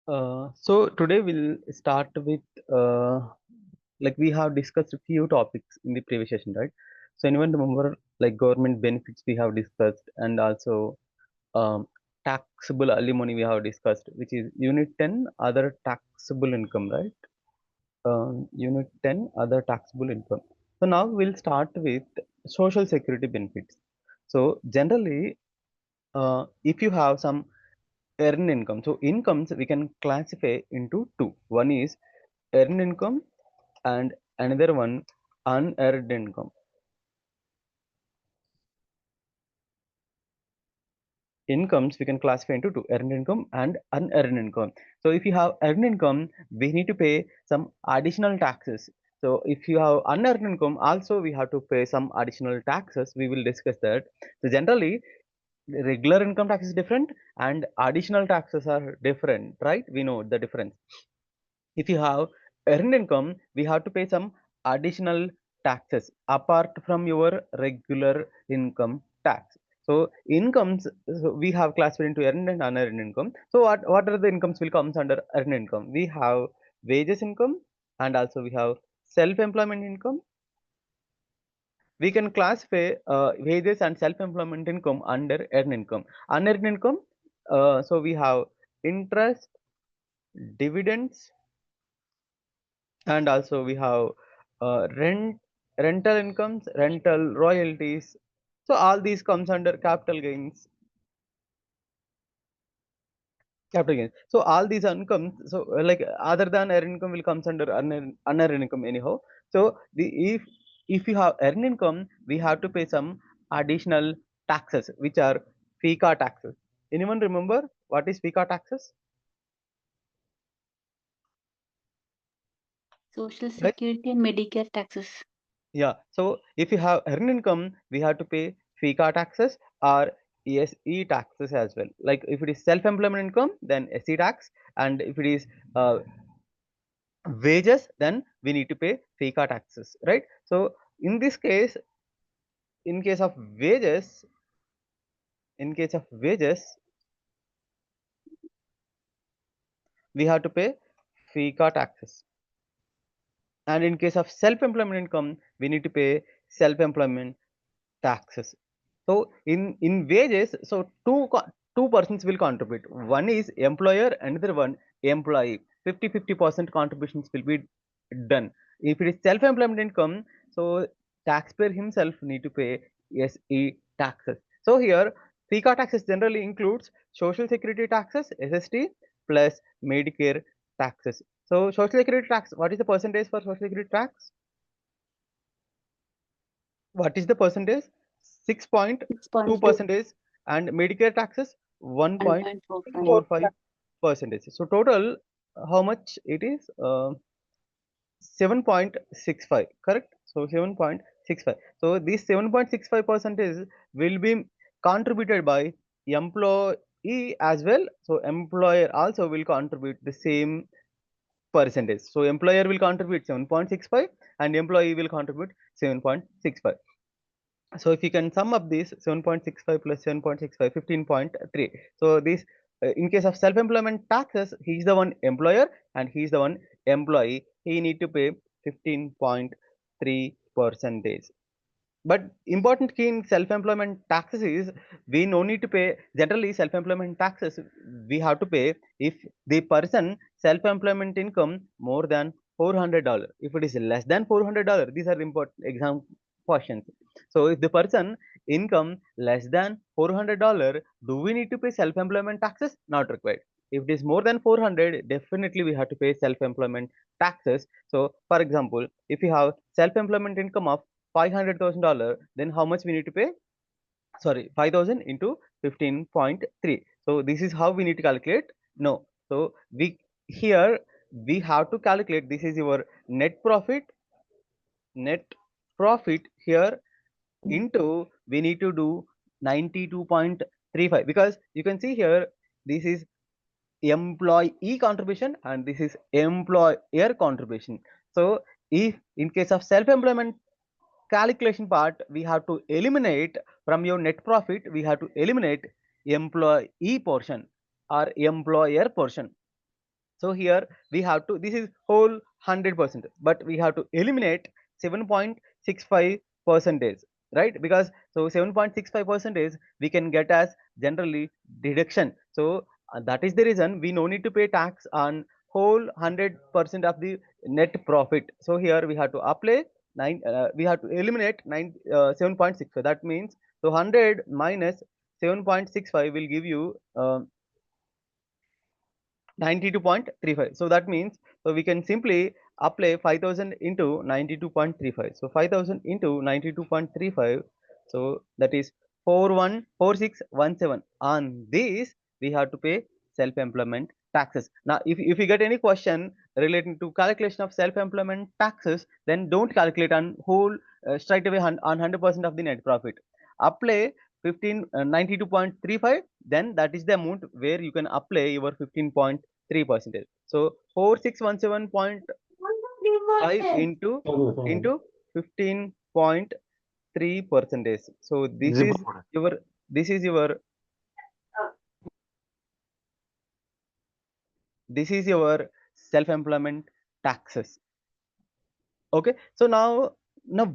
So today we'll start with like we have discussed a few topics in the previous session, right? So anyone remember like government benefits we have discussed, and also taxable alimony we have discussed, which is Unit 10 other taxable income, right? Unit 10 other taxable income. So now we'll start with social security benefits. So generally, if you have some earned income. So incomes we can classify into two. One is earned income and another one unearned income. Incomes we can classify into two: earned income and unearned income. So if you have earned income, we need to pay some additional taxes. So if you have unearned income, also we have to pay some additional taxes. We will discuss that. So generally, regular income tax is different and additional taxes are different, right? We know the difference. If you have earned income, we have to pay some additional taxes apart from your regular income tax. So incomes, so we have classified into earned and unearned income. So what are the incomes will comes under earned income? We have wages income, and also we have self employment income. We can classify wages and self employment income under earned income. Unearned income, so we have interest, dividends, and also we have rental incomes, rental royalties. So all these comes under capital gains. So all these incomes, so like other than earned income will comes under unearned income anyhow. So the if you have earned income, we have to pay some additional taxes, which are FICA taxes. Anyone remember what is FICA taxes? Social Right? Security and Medicare taxes. Yeah. So if you have earned income, we have to pay FICA taxes or ESE taxes as well. Like if it is self-employment income, then SE tax, and if it is uh, wages, then we need to pay FICA taxes, right? So in this case, in case of wages, in case of wages, we have to pay FICA taxes, and in case of self-employment income, we need to pay self-employment taxes. So in wages, so two persons will contribute. One is employer, another one employee. 50-50% contributions will be done. If it is self-employment income, so taxpayer himself need to pay SE taxes. So here FICA taxes generally includes social security taxes, SST, plus Medicare taxes. So social security tax, what is the percentage for social security tax? What is the percentage? 6.2 6.2 percentage, and Medicare taxes 1.45. 1.45 percentage. So total, how much it is? 7.65, correct? So 7.65. So this 7.65 percentage will be contributed by employee as well. So employer also will contribute the same percentage. So employer will contribute 7.65 and employee will contribute 7.65. So if you can sum up this 7.65 plus 7.65, 15.3. So this, in case of self-employment taxes, he is the one employer and he is the one employee. He need to pay 15.3 percentage. But important key in self-employment taxes is we no need to pay. Generally, self-employment taxes we have to pay if the person self-employment income more than $400. If it is less than $400, these are important exam questions. So if the person income less than $400, do we need to pay self-employment taxes? Not required. If it is more than 400, definitely we have to pay self-employment taxes. So for example, if you have self-employment income of $500,000, then how much we need to pay? Sorry, 5,000 into 15.3. So this is how we need to calculate. No, so we here we have to calculate. This is your net profit. Net profit here into, we need to do 92.35, because you can see here this is employee contribution and this is employer contribution. So if in case of self-employment calculation part, we have to eliminate from your net profit, we have to eliminate employee portion or employer portion. So here we have to, this is whole 100%, but we have to eliminate 7.65 percentage, right? Because so 7.65 percentage we can get as generally deduction. So that is the reason we no need to pay tax on whole 100% of the net profit. So here we have to apply we have to eliminate 7.65. That means so 100 minus 7.65 will give you 92.35. So that means, so we can simply apply 5000 into 92.35. So 5000 into 92.35. So that is 414617. On this, we have to pay self-employment taxes. Now, if you get any question relating to calculation of self-employment taxes, then don't calculate on whole straight away on 100% of the net profit. Apply 92.35, then that is the amount where you can apply your 15.3 percentage. So 4617.5 into 15.3 percentage. So your this is your this is your self-employment taxes. Okay, so now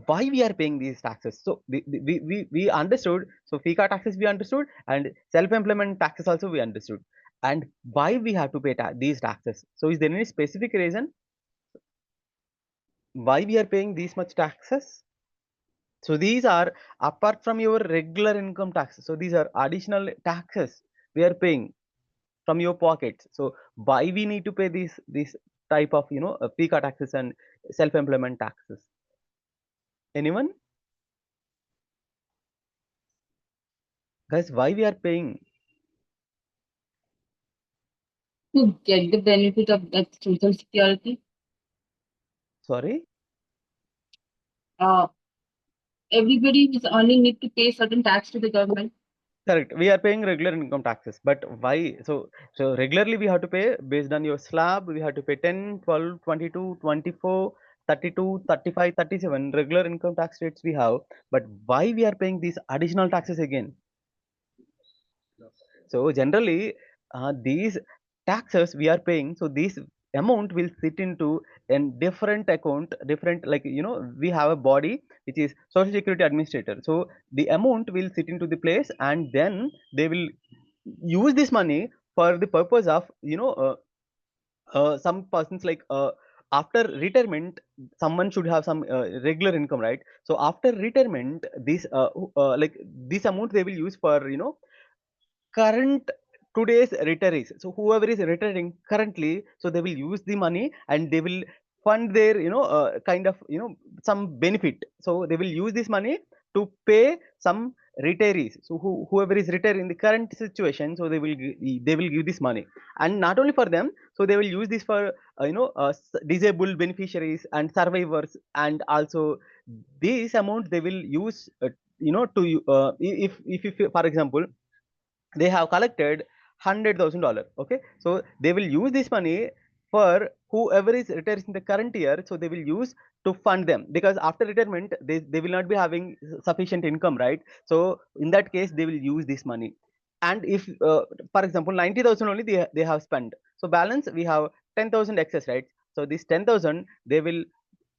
why we are paying these taxes? So we understood, so FICA taxes we understood, and self-employment taxes also we understood, and why we have to pay these taxes. So is there any specific reason why we are paying these much taxes? So these are apart from your regular income taxes. So these are additional taxes we are paying from your pockets. So why we need to pay these type of FICA taxes and self-employment taxes? Anyone? Guys, why we are paying? To get the benefit of that social security. Sorry? Uh, Everybody is earning need to pay certain tax to the government. Correct. We are paying regular income taxes. But why? So regularly we have to pay based on your slab. We have to pay 10, 12, 22, 24, 32, 35, 37 regular income tax rates we have. But why we are paying these additional taxes again? So generally, these taxes we are paying, so this amount will sit into a different account, different, like we have a body which is Social Security Administrator. So the amount will sit into the place, and then they will use this money for the purpose of some persons, like after retirement someone should have some regular income, right? So after retirement, this like this amount they will use for current today's retirees. So whoever is retiring currently, so they will use the money and they will fund their kind of some benefit. So they will use this money to pay some retirees. So whoever is retired in the current situation, so they will give this money. And not only for them, so they will use this for disabled beneficiaries and survivors. And also this amount they will use to if for example they have collected $100,000. Okay, so they will use this money for whoever is retired in the current year. So they will use to fund them, because after retirement they will not be having sufficient income, right? So in that case they will use this money. And if for example 90,000 only they have spent, so balance we have 10,000 excess, right? So this 10,000 they will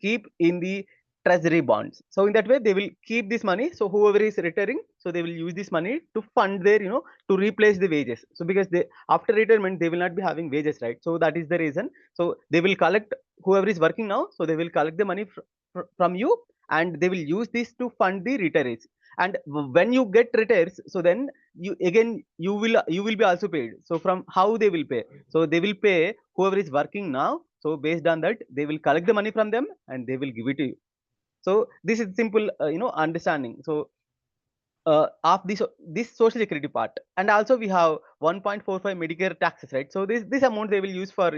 keep in the treasury bonds. So in that way they will keep this money. So whoever is retiring, so they will use this money to fund their to replace the wages. So because they after retirement they will not be having wages, right? So that is the reason. So they will collect, whoever is working now, so they will collect the money from you, and they will use this to fund the retirees. And when you get retires, so then you will be also paid. So from how they will pay? So they will pay whoever is working now. So based on that they will collect the money from them and they will give it to you. So this is simple understanding. So of this social security part. And also we have 1.45 Medicare taxes, right? So this amount they will use for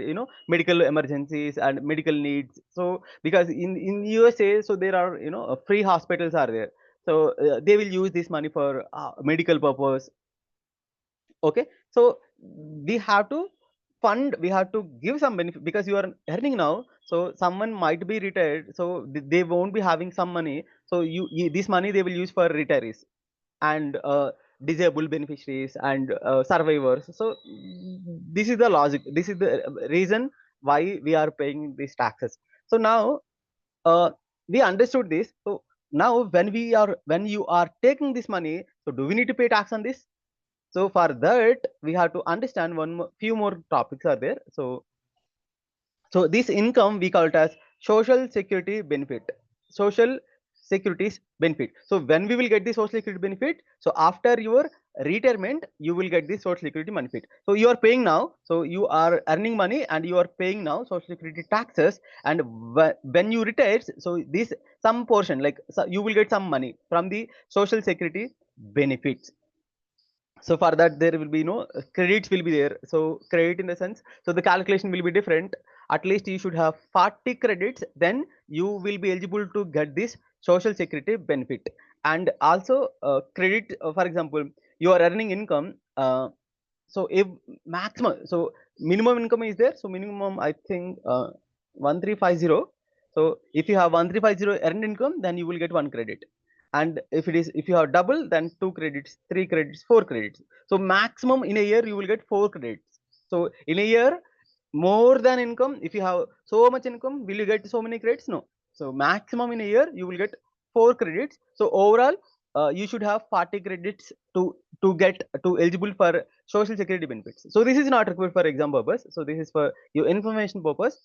medical emergencies and medical needs. So because in USA, so there are free hospitals are there. So they will use this money for medical purpose. Okay, so we have to fund, we have to give some benefit, because you are earning now. So someone might be retired, so they won't be having some money. So this money they will use for retirees. And disabled beneficiaries and survivors. So this is the logic, this is the reason why we are paying these taxes. So now uh, we understood this. So now when you are taking this money, so do we need to pay tax on this? So for that we have to understand few more topics are there. So this income we call it as social security benefit. Social securities benefit. So when we will get the social security benefit? So after your retirement, you will get the social security benefit. So you are paying now. So you are earning money and you are paying now social security taxes. And when you retire, so this some portion, like so you will get some money from the social security benefits. So for that there will be no credits will be there. So credit in the sense, so the calculation will be different. At least you should have 40 credits, then you will be eligible to get this social security benefit. And also credit, for example, you are earning income, so if maximum, so minimum income is there. So minimum I think 1350. So if you have 1350 earned income, then you will get one credit. And if you have double, then two credits, three credits, four credits. So maximum in a year you will get four credits. So in a year, more than income, if you have so much income, will you get so many credits? No. So maximum in a year you will get four credits. So overall you should have 40 credits to get to eligible for social security benefits. So this is not required for exam purpose, so this is for your information purpose.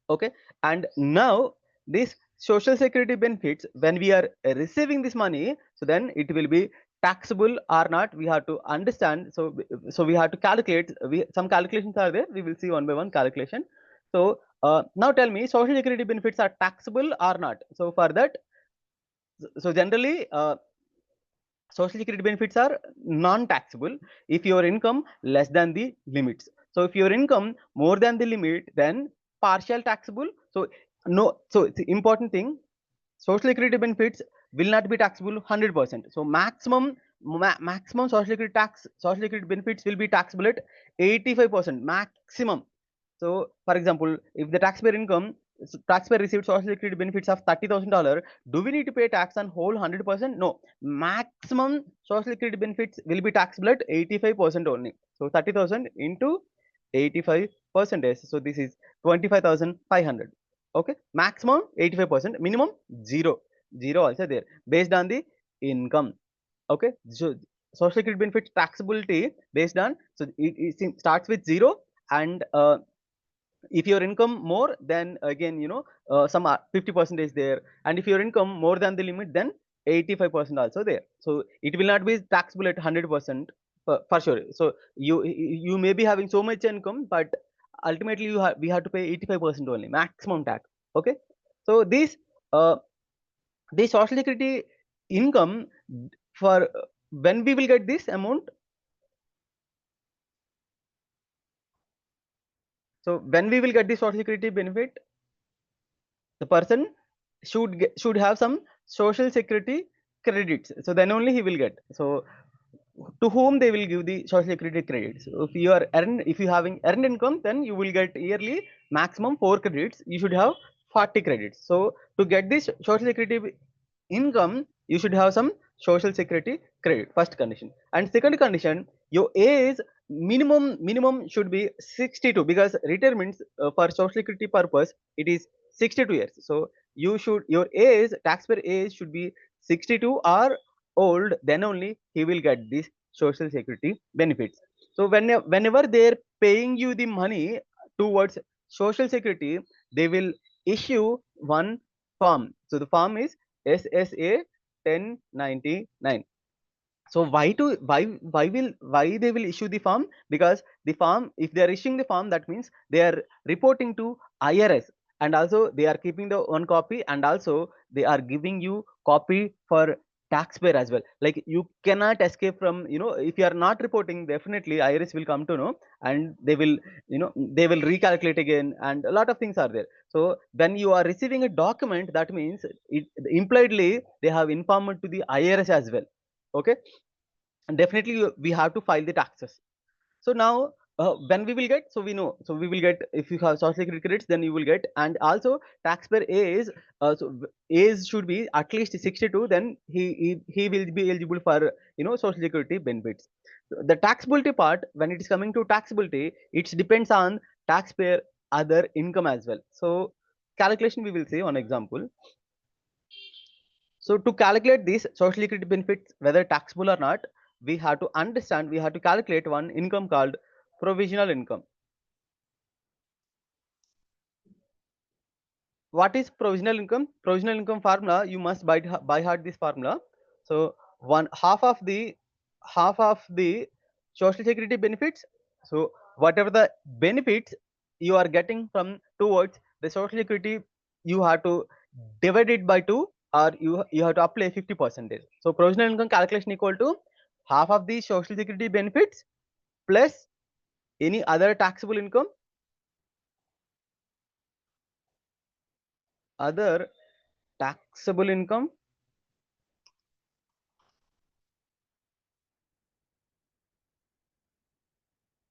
Okay. And now this social security benefits, when we are receiving this money, so then it will be taxable or not, we have to understand. So we have to calculate, some calculations are there, we will see one by one calculation. So now tell me, social security benefits are taxable or not? So for that, so generally social security benefits are non-taxable if your income less than the limits. So if your income more than the limit, then partial taxable. So no, so it's the important thing, social security benefits will not be taxable 100%. So maximum social security social security benefits will be taxable at 85% maximum. So for example, if the taxpayer income, taxpayer received social security benefits of $30,000, do we need to pay tax on whole 100%? No. Maximum social security benefits will be taxable at 85% only. So 30,000 into 85 percentage. So this is 25,500. Okay. Maximum 85%, minimum zero. Zero also there based on the income. Okay. So social security benefits taxability based on, so it starts with zero. And if your income more, then again some 50% is there. And if your income more than the limit, then 85% also there. So it will not be taxable at 100% for sure. So you may be having so much income, but ultimately we have to pay 85% only maximum tax. Okay. So this social security income, for when we will get this amount? So when we will get the social security benefit, the person should have some social security credits, so then only he will get. So to whom they will give the social security credits? So if you having earned income, then you will get yearly maximum 4 credits, you should have 40 credits. So to get this social security income, you should have some social security credit, first condition. And second condition, your age minimum should be 62, because retirement for social security purpose, it is 62 years. So your age, taxpayer age should be 62 or old, then only he will get this social security benefits. So whenever they're paying you the money towards social security, they will issue one form. So the form is SSA 1099. So why they will issue the form? Because the form, if they are issuing the form, that means they are reporting to IRS, and also they are keeping the one copy, and also they are giving you copy for taxpayer as well. Like you cannot escape from, if you are not reporting, definitely IRS will come to know, and they will recalculate again, and a lot of things are there. So when you are receiving a document, that means it impliedly they have informed to the IRS as well. Okay. And definitely we have to file the taxes. So now when we will get, so we know, so we will get, if you have social security credits, then you will get. And also taxpayer age, age should be at least 62, then he will be eligible for, social security benefits. The taxability part, when it is coming to taxability, it depends on taxpayer other income as well. So calculation we will see one example. So to calculate these social security benefits, whether taxable or not, we have to understand, we have to calculate one income called provisional income. What is provisional income? Provisional income formula, you must by heart this formula. So one half of the social security benefits. So whatever the benefits you are getting from towards the social security, you have to divide it by 2, or you have to apply 50%. So provisional income calculation equal to half of the social security benefits plus any other taxable income, other taxable income,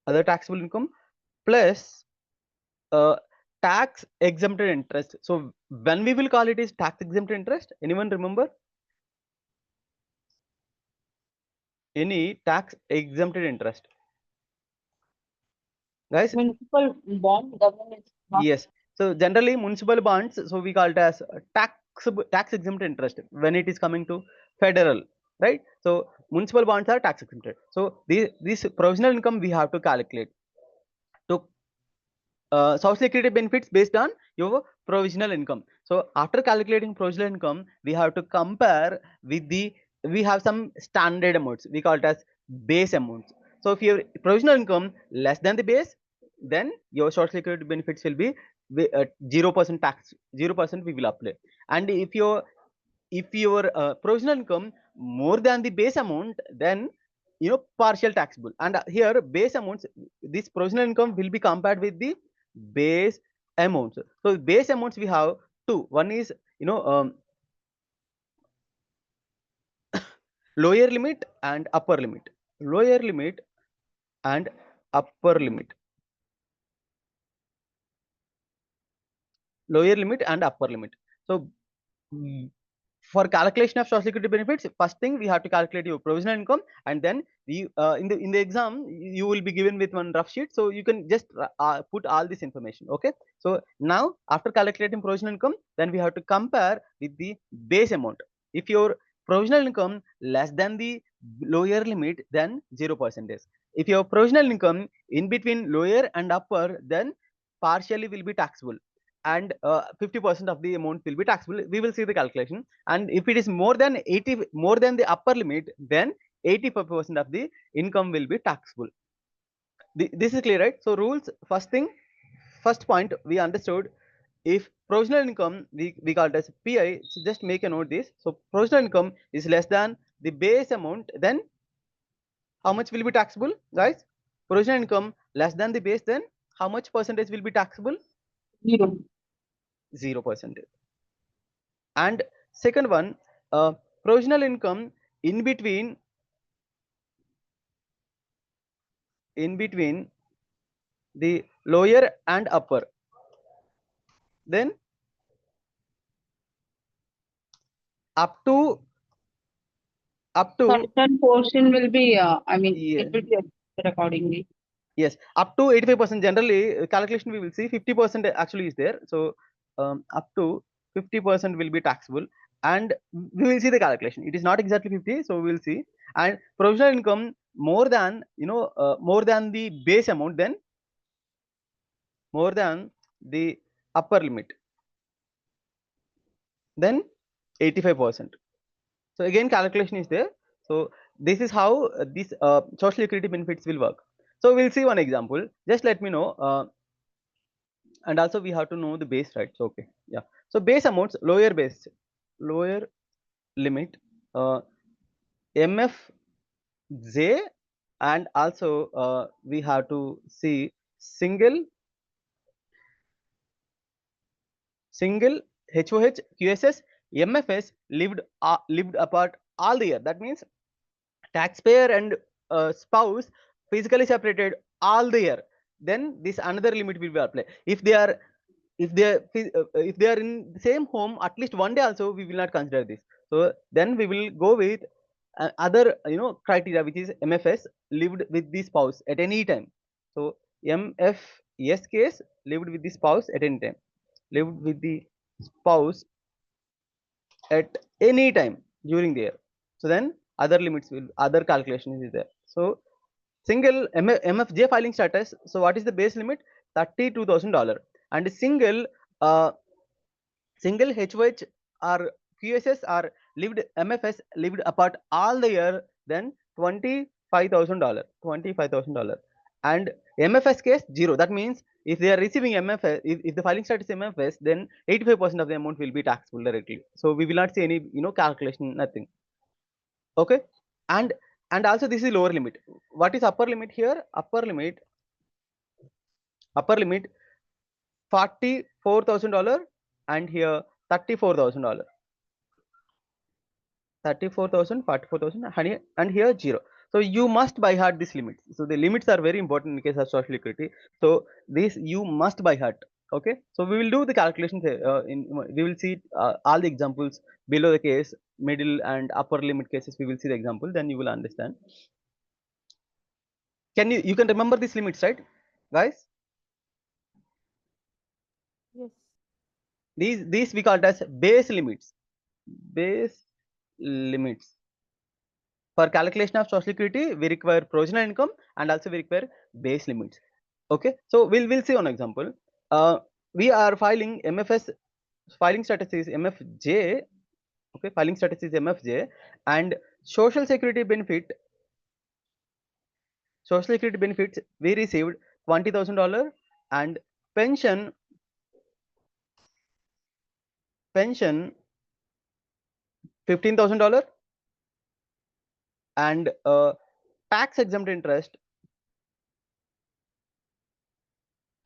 other taxable income plus uh, tax exempted interest. So when we will call it is tax exempt interest, anyone remember? Any tax exempted interest, guys? Municipal bond, government is not. Yes. So generally municipal bonds, so we call it as tax exempt interest when it is coming to federal, right? So municipal bonds are tax exempted. So this provisional income we have to calculate to social security benefits based on your provisional income. So after calculating provisional income, we have to compare with the, we have some standard amounts, we call it as base amounts. So if your provisional income less than the base, then your social security benefits will be 0% tax, 0% we will apply. And if your provisional income more than the base amount, then partial taxable. And here base amounts, this provisional income will be compared with the base amounts. So base amounts we have two. One is lower limit and upper limit. Lower limit and upper limit. Lower limit and upper limit. So for calculation of social security benefits, first thing we have to calculate your provisional income, and then we in the exam you will be given with one rough sheet, so you can just put all this information. Okay, so now after calculating provisional income, then we have to compare with the base amount. If your provisional income less than the lower limit, then 0%. If your provisional income in between lower and upper, then partially will be taxable, and 50% of the amount will be taxable. We will see the calculation. And if it is more than 80, more than the upper limit, then 85% of the income will be taxable. This is clear, right? So rules, first thing, first point we understood, if provisional income we call it as PI, so just make a note this. So provisional income is less than the base amount, then how much will be taxable, guys? Provisional income less than the base, then how much percentage will be taxable? 0. 0%. And second one, provisional income in between the lower and upper, then up to Certain portion will be, I mean, yeah, it will be adjusted accordingly. yes, up to 85%. Generally calculation we will see 50% actually is there. So up to 50% will be taxable, and we will see the calculation. It is not exactly 50, so we will see. And provisional income more than more than the base amount, then more than the upper limit, then 85%. So again calculation is there. So this is how this social security benefits will work. So we'll see one example. Just let me know, and also we have to know the base, right? So okay, yeah. So base amounts, lower base, lower limit, MFJ, and also we have to see single HOH, QSS, MFS lived apart all the year. That means taxpayer and spouse physically separated all the year, then this another limit will be applied. If they are, if they are in the same home at least one day also, we will not consider this. So then we will go with other criteria, which is MFS, lived with the spouse at any time. So MFS case, lived with the spouse at any time, lived with the spouse at any time during the year. So then other limits will, other calculations is there. So single MFJ filing status. So what is the base limit? $32,000. And uh, single HOH or QSS or lived MFS lived apart all the year, then $25,000. $25,000. And MFS case zero. That means if they are receiving MFS, if the filing status is MFS, then 85% of the amount will be taxable directly. So we will not see any calculation, nothing. Okay. And also this is lower limit. What is upper limit here? Upper limit $44,000, and here $34,000. 34,000, 44,000, and here 0. So you must by heart these limits. So the limits are very important in case of social security. So this you must by heart. Okay. So we will do the calculations. We will see all the examples below the case, middle and upper limit cases. We will see the example. Then you will understand. You can remember these limits, right, guys? Yes. These we call it as base limits. Base limits. For calculation of social security, we require provisional income and also we require base limits. Okay, so we'll see on example. We are filing MFS. Filing status is MFJ. Okay, filing status is MFJ, and social security benefit. Social security benefits we received $20,000, and pension $15,000, and tax exempt interest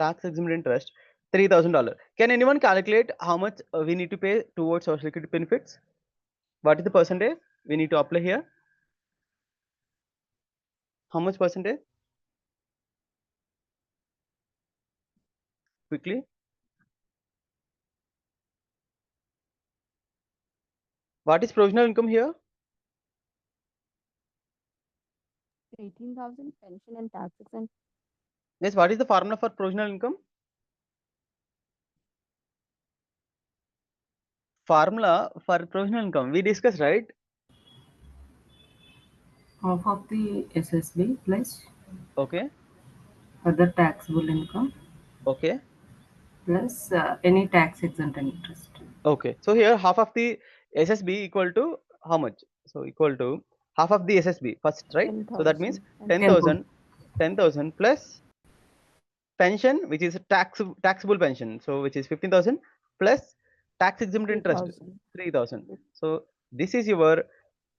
$3,000. Can anyone calculate how much we need to pay towards social security benefits? What is the percentage we need to apply here? How much percentage? Quickly. What is provisional income here? 18,000 pension and taxes and Yes, what is the formula for provisional income? Formula for provisional income we discussed, right? Half of the SSB plus Okay. other taxable income Okay. plus any tax exempt interest. Okay. So here half of the SSB equal to how much? So equal to half of the SSB first, right? So that means 10,000 and 10,000, 10,000 plus pension, which is taxable pension, so which is 15,000 plus tax exempt interest 3,000. 3,000. So this is your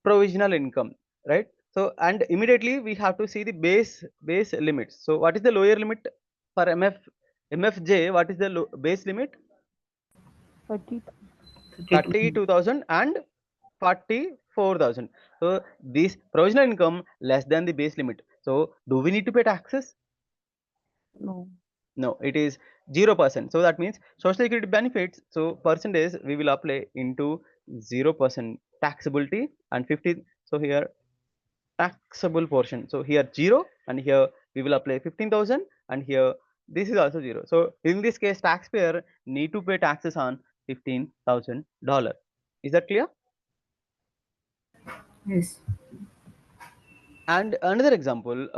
provisional income, right? So and immediately we have to see the base limits. So what is the lower limit for MFJ? What is the base limit? 32,000 and 44,000. So this provisional income less than the base limit. So do we need to pay taxes? No. No, it is 0%. So that means social security benefits. So percentage we will apply into 0% taxability and 50. So here taxable portion. So here 0, and here we will apply 15,000, and here this is also 0. So in this case, taxpayer need to pay taxes on $15,000. Is that clear? Yes. And another example,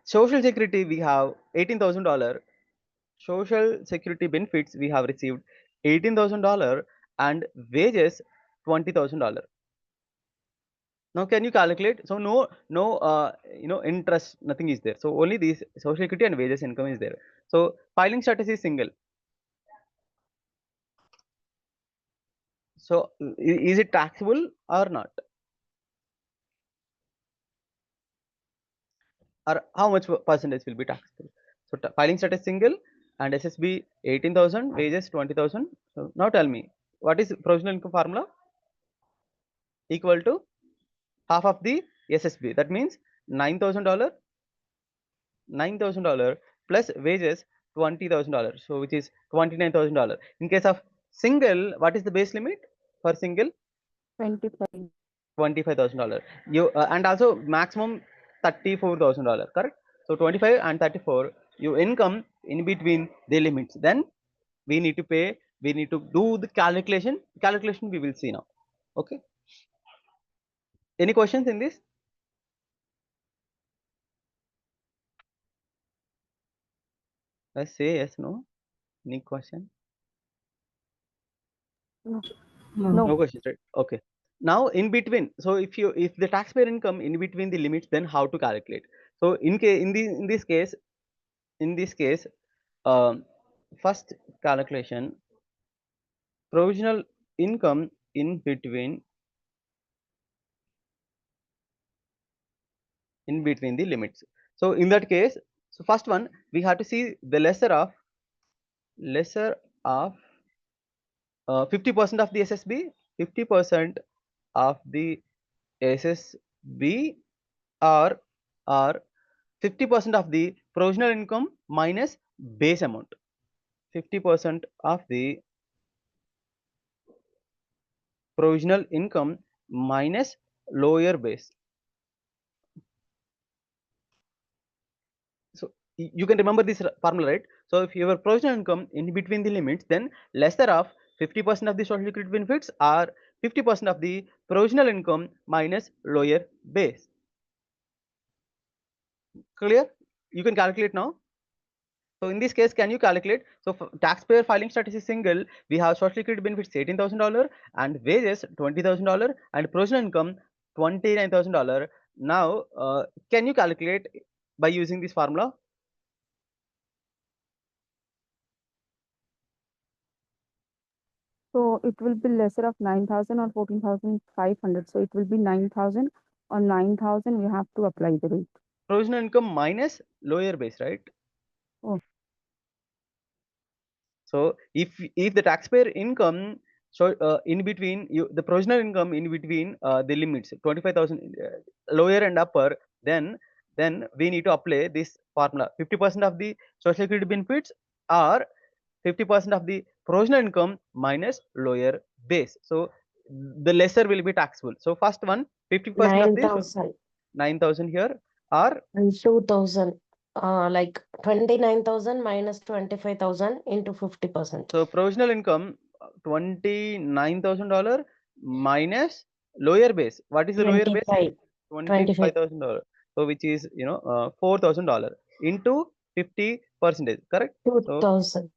social security we have $18,000. Social security benefits we have received $18,000, and wages $20,000. Now can you calculate? So no interest, nothing is there. So only these social security and wages income is there. So filing status is single. So is it taxable or not? Or how much percentage will be taxable? So filing status single and SSB 18,000, wages 20,000. So now tell me, what is provisional income formula? Equal to half of the SSB. That means $9,000 $9,000 plus wages $20,000. So which is $29,000. In case of single, what is the base limit for single? 25. $25,000. You and also maximum $34,000. Correct. So 25 and 34. Your income in between the limits. Then we need to pay. We need to do the calculation. Calculation we will see now. Okay. Any questions in this? Let's say yes, no. Any question? No. No. No. No questions, right? Okay. Now in between, so if the taxpayer income in between the limits, then how to calculate? So in this case, um, first calculation, provisional income in between the limits. So in that case, so first one we have to see the lesser of 50% of the SSB, 50% of the SSB or 50% of the provisional income minus base amount. 50% of the provisional income minus lower base. So you can remember this formula, right? So if your provisional income in between the limits, then lesser of 50% of the social security benefits or 50% of the provisional income minus lower base. Clear? You can calculate now. So in this case, can you calculate? So for taxpayer filing status is single, we have social security benefits $18,000 and wages $20,000 and provisional income $29,000. Now, can you calculate by using this formula? So it will be lesser of 9,000 or 14,500. So it will be 9,000 or 9,000. We have to apply the rate. Provisional income minus lower base, right? Oh. So if the taxpayer income, so in between the provisional income in between the limits 25,000 lower and upper, then we need to apply this formula. 50% of the social security benefits or 50% of the provisional income minus lower base. So the lesser will be taxable. So first one, 50% of the 9,000 9,000 here, or and 2,000. Like 29,000 minus 25,000 into 50%. so provisional income $29,000 minus lower base. What is the lower base? 25. $25,000. So which is $4,000 into 50%. Correct? So 2,000.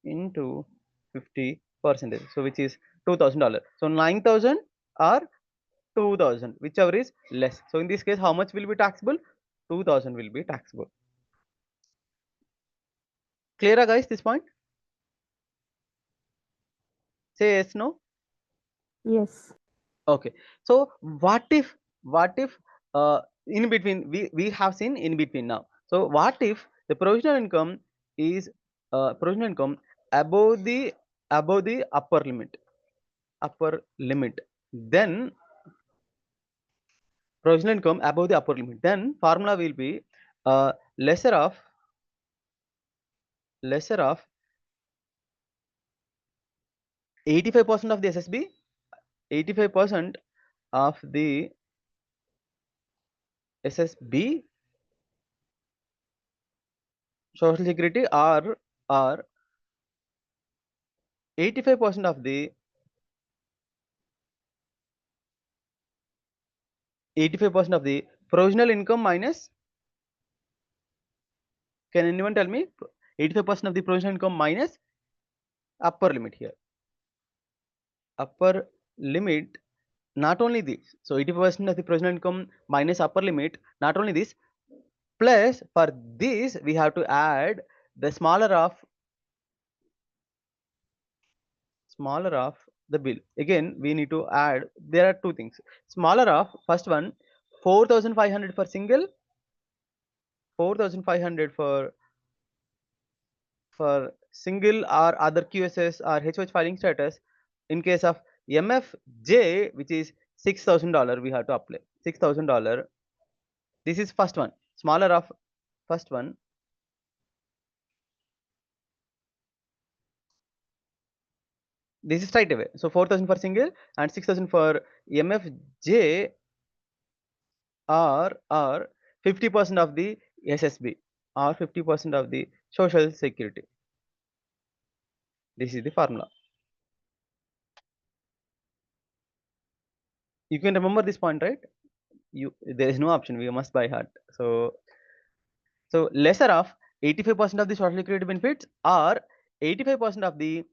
into 50%. So which is $2,000. So 9,000 or 2,000, whichever is less. So in this case, how much will be taxable? 2,000 will be taxable. Clear, guys, this point? Say yes, no? Yes. Okay. So what if in between we have seen in between now. So what if the provisional income is provisional income above the upper limit, then provisional income above the upper limit, then formula will be uh, lesser of 85% of the SSB, 85% of the SSB social security or 85% of the 85% of the provisional income minus, can anyone tell me 85% of the provisional income minus upper limit here, upper limit, not only this. So 80% of the provisional income minus upper limit, not only this, plus for this we have to add the smaller of the bill. Again we need to add, there are two things, smaller of, first one 4,500 for single, 4,500 for single or other QSS or HH filing status. In case of MFJ, which is $6,000, we have to apply $6,000 This is first one, smaller of first one. This is straight away. So 4,000 for single and 6,000 for MFJ are 50% of the SSB or 50% of the social security. This is the formula. You can remember this point, right? There is no option. We must by heart. So lesser of 85% of the social security benefits or 85% of the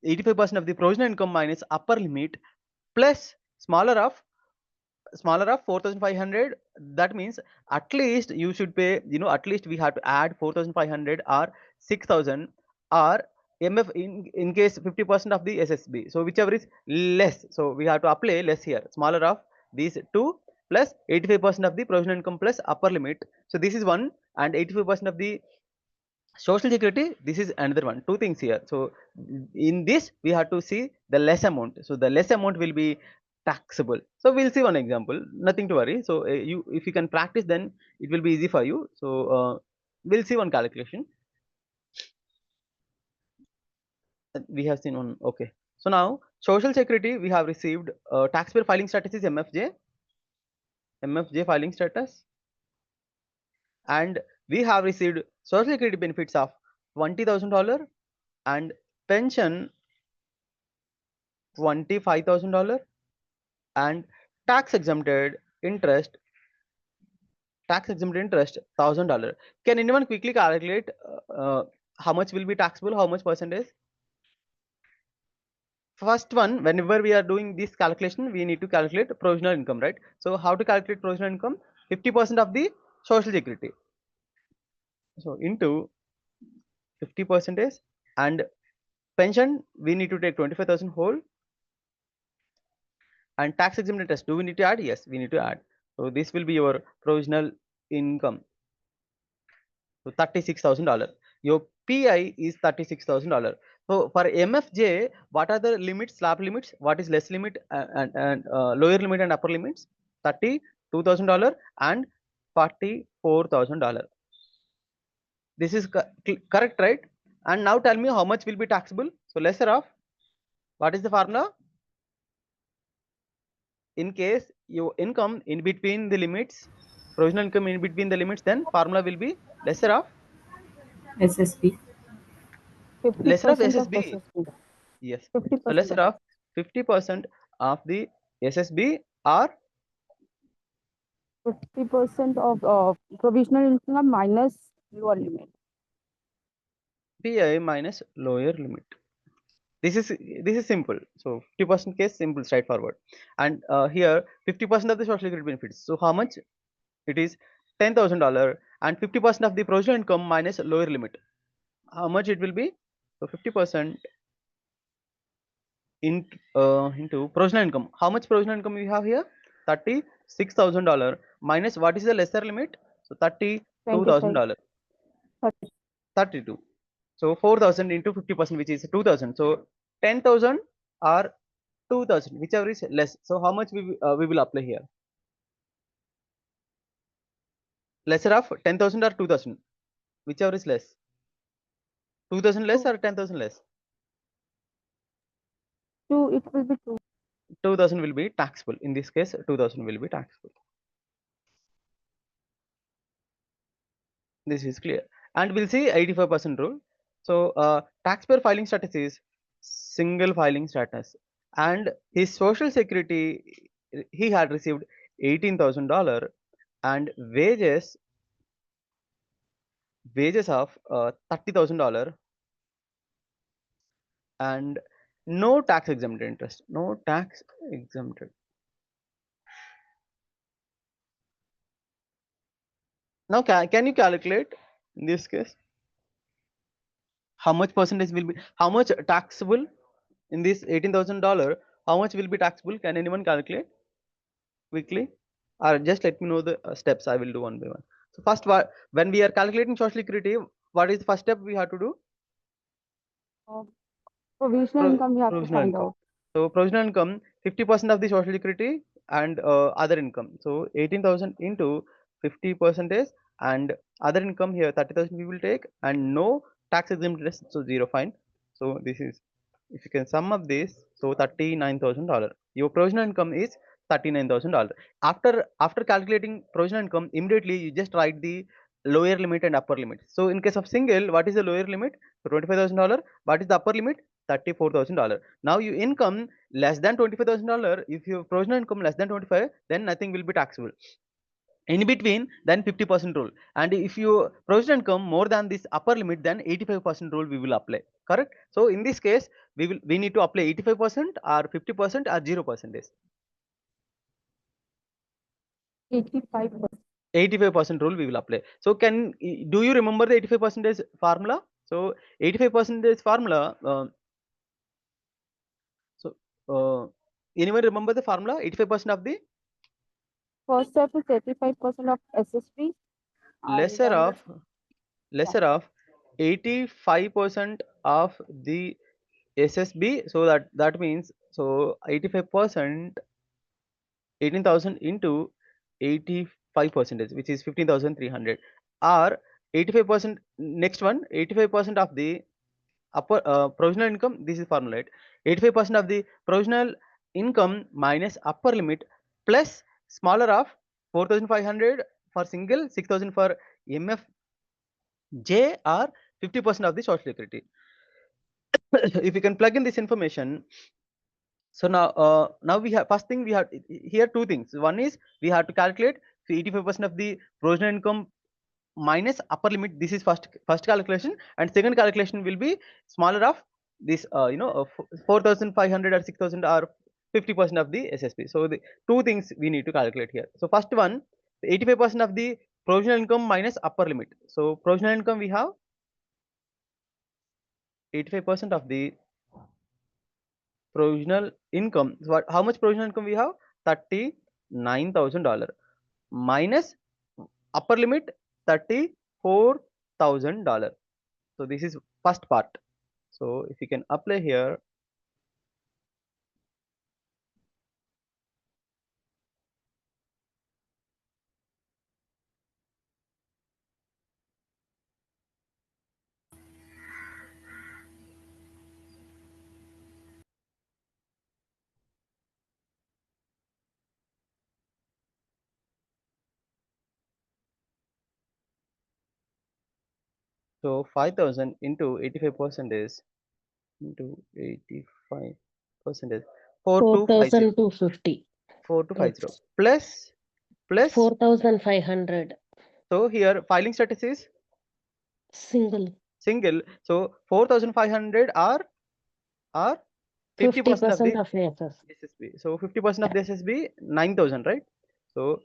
85% of the provisional income minus upper limit plus smaller of 4,500. That means at least you should pay, at least we have to add 4,500 or 6,000 or MF in case 50% of the SSB. So whichever is less, so we have to apply less here, smaller of these two plus 85% of the provisional income plus upper limit. So this is one, and 85% of the social security, this is another one. Two things here. So in this we have to see the less amount. So the less amount will be taxable. So we'll see one example, nothing to worry. So you, if you can practice, then it will be easy for you. So we'll see one calculation. We have seen one. Okay, so now social security, we have received taxpayer filing status is MFJ filing status, and we have received social security benefits of $20,000 and pension $25,000 and tax exempted interest $1,000. Can anyone quickly calculate how much will be taxable, how much percentage? First one, whenever we are doing this calculation, we need to calculate provisional income, right? So how to calculate provisional income? 50% of the social security, so into 50 percentage, and pension we need to take 25,000 whole, and tax exempt interest, do we need to add? Yes, we need to add. So this will be your provisional income. So $36,000. Your PI is $36,000. So for MFJ, what are the limits, slab limits? What is less limit and lower limit and upper limits? $32,000 and $44,000. This is correct, right? And now tell me how much will be taxable. So lesser of, what is the formula? In case your income in between the limits, provisional income in between the limits, then formula will be lesser of SSB. 50% of SSB. SSB. Yes. 50% So lesser of 50% of the SSB or 50% of provisional income minus lower limit. PI minus lower limit. This is simple. So 50% case, simple, straightforward. And here 50% of the social security benefits. So how much? It is $10,000 and 50% of the provisional income minus lower limit. How much it will be? So 50% into provisional income. How much provisional income we have here? $36,000 minus what is the lesser limit? So $32,000. 32. So 4,000 into 50%, which is 2,000. So 10,000 or 2,000, whichever is less. So how much we will apply here? Lesser of 10,000 or 2,000, whichever is less. 2,000 less or 10,000 less? 2, it will be 2. 2,000 will be taxable. In this case, 2,000 will be taxable. This is clear. And we'll see 85% rule. So taxpayer filing status is single filing status, and his social security, he had received $18,000 and wages of $30,000 and no tax exempted interest, no tax exempted. Now can you calculate in this case how much percentage will be, how much taxable in this $18,000? How much will be taxable? Can anyone calculate quickly, or just let me know the steps? I will do one by one. So first, when we are calculating social security, what is the first step we have to do? Provisional income we have to Provisional find income. out. So provisional income, 50% of the social security and other income. So 18,000 into 50 percentage, and other income here 30,000 we will take, and no tax exempt interest, so 0, fine. So this is, if you can sum up this, so $39,000. Your provisional income is $39,000. After calculating provisional income, immediately you just write the lower limit and upper limit. So in case of single, what is the lower limit? So $25,000. What is the upper limit? $34,000. Now your income less than $25,000, if your provisional income less than 25, then nothing will be taxable. In between, then 50% rule, and if you provisional income more than this upper limit, then 85% rule we will apply, correct? So in this case, we need to apply 85% or 50% or 0%. 85%. 85% rule we will apply. So do you remember the 85% formula? So 85% formula, so anyone remember the formula? 85% of the First step is 85% of SSP. lesser of 85% of the SSB. So that means, so 85%, 18,000 into 85 percentage, which is 15,300, or 85%. Next one, 85% of the upper provisional income. This is formula, right? 85% of the provisional income minus upper limit plus smaller of 4,500 for single, 6,000 for MFJ, or 50% of the social security. If you can plug in this information, so now we have, first thing we have here two things. One is we have to calculate 85% of the provisional income minus upper limit. This is first calculation, and second calculation will be smaller of this 4,500 or 6,000 or 50% of the SSP. So the two things we need to calculate here. So first one, 85% of the provisional income minus upper limit. So provisional income we have 85% of the provisional income. So how much provisional income we have? $39,000 minus upper limit $34,000. So this is first part. So if you can apply here, so 5,000 into 85% is into 85 percentage, 4250, 4,250. 4250 plus 4,500. so here filing status is Single. single, so 4,500 are 50% of the 50% of AFS. SSB. So 50% of the SSB 9,000, right? So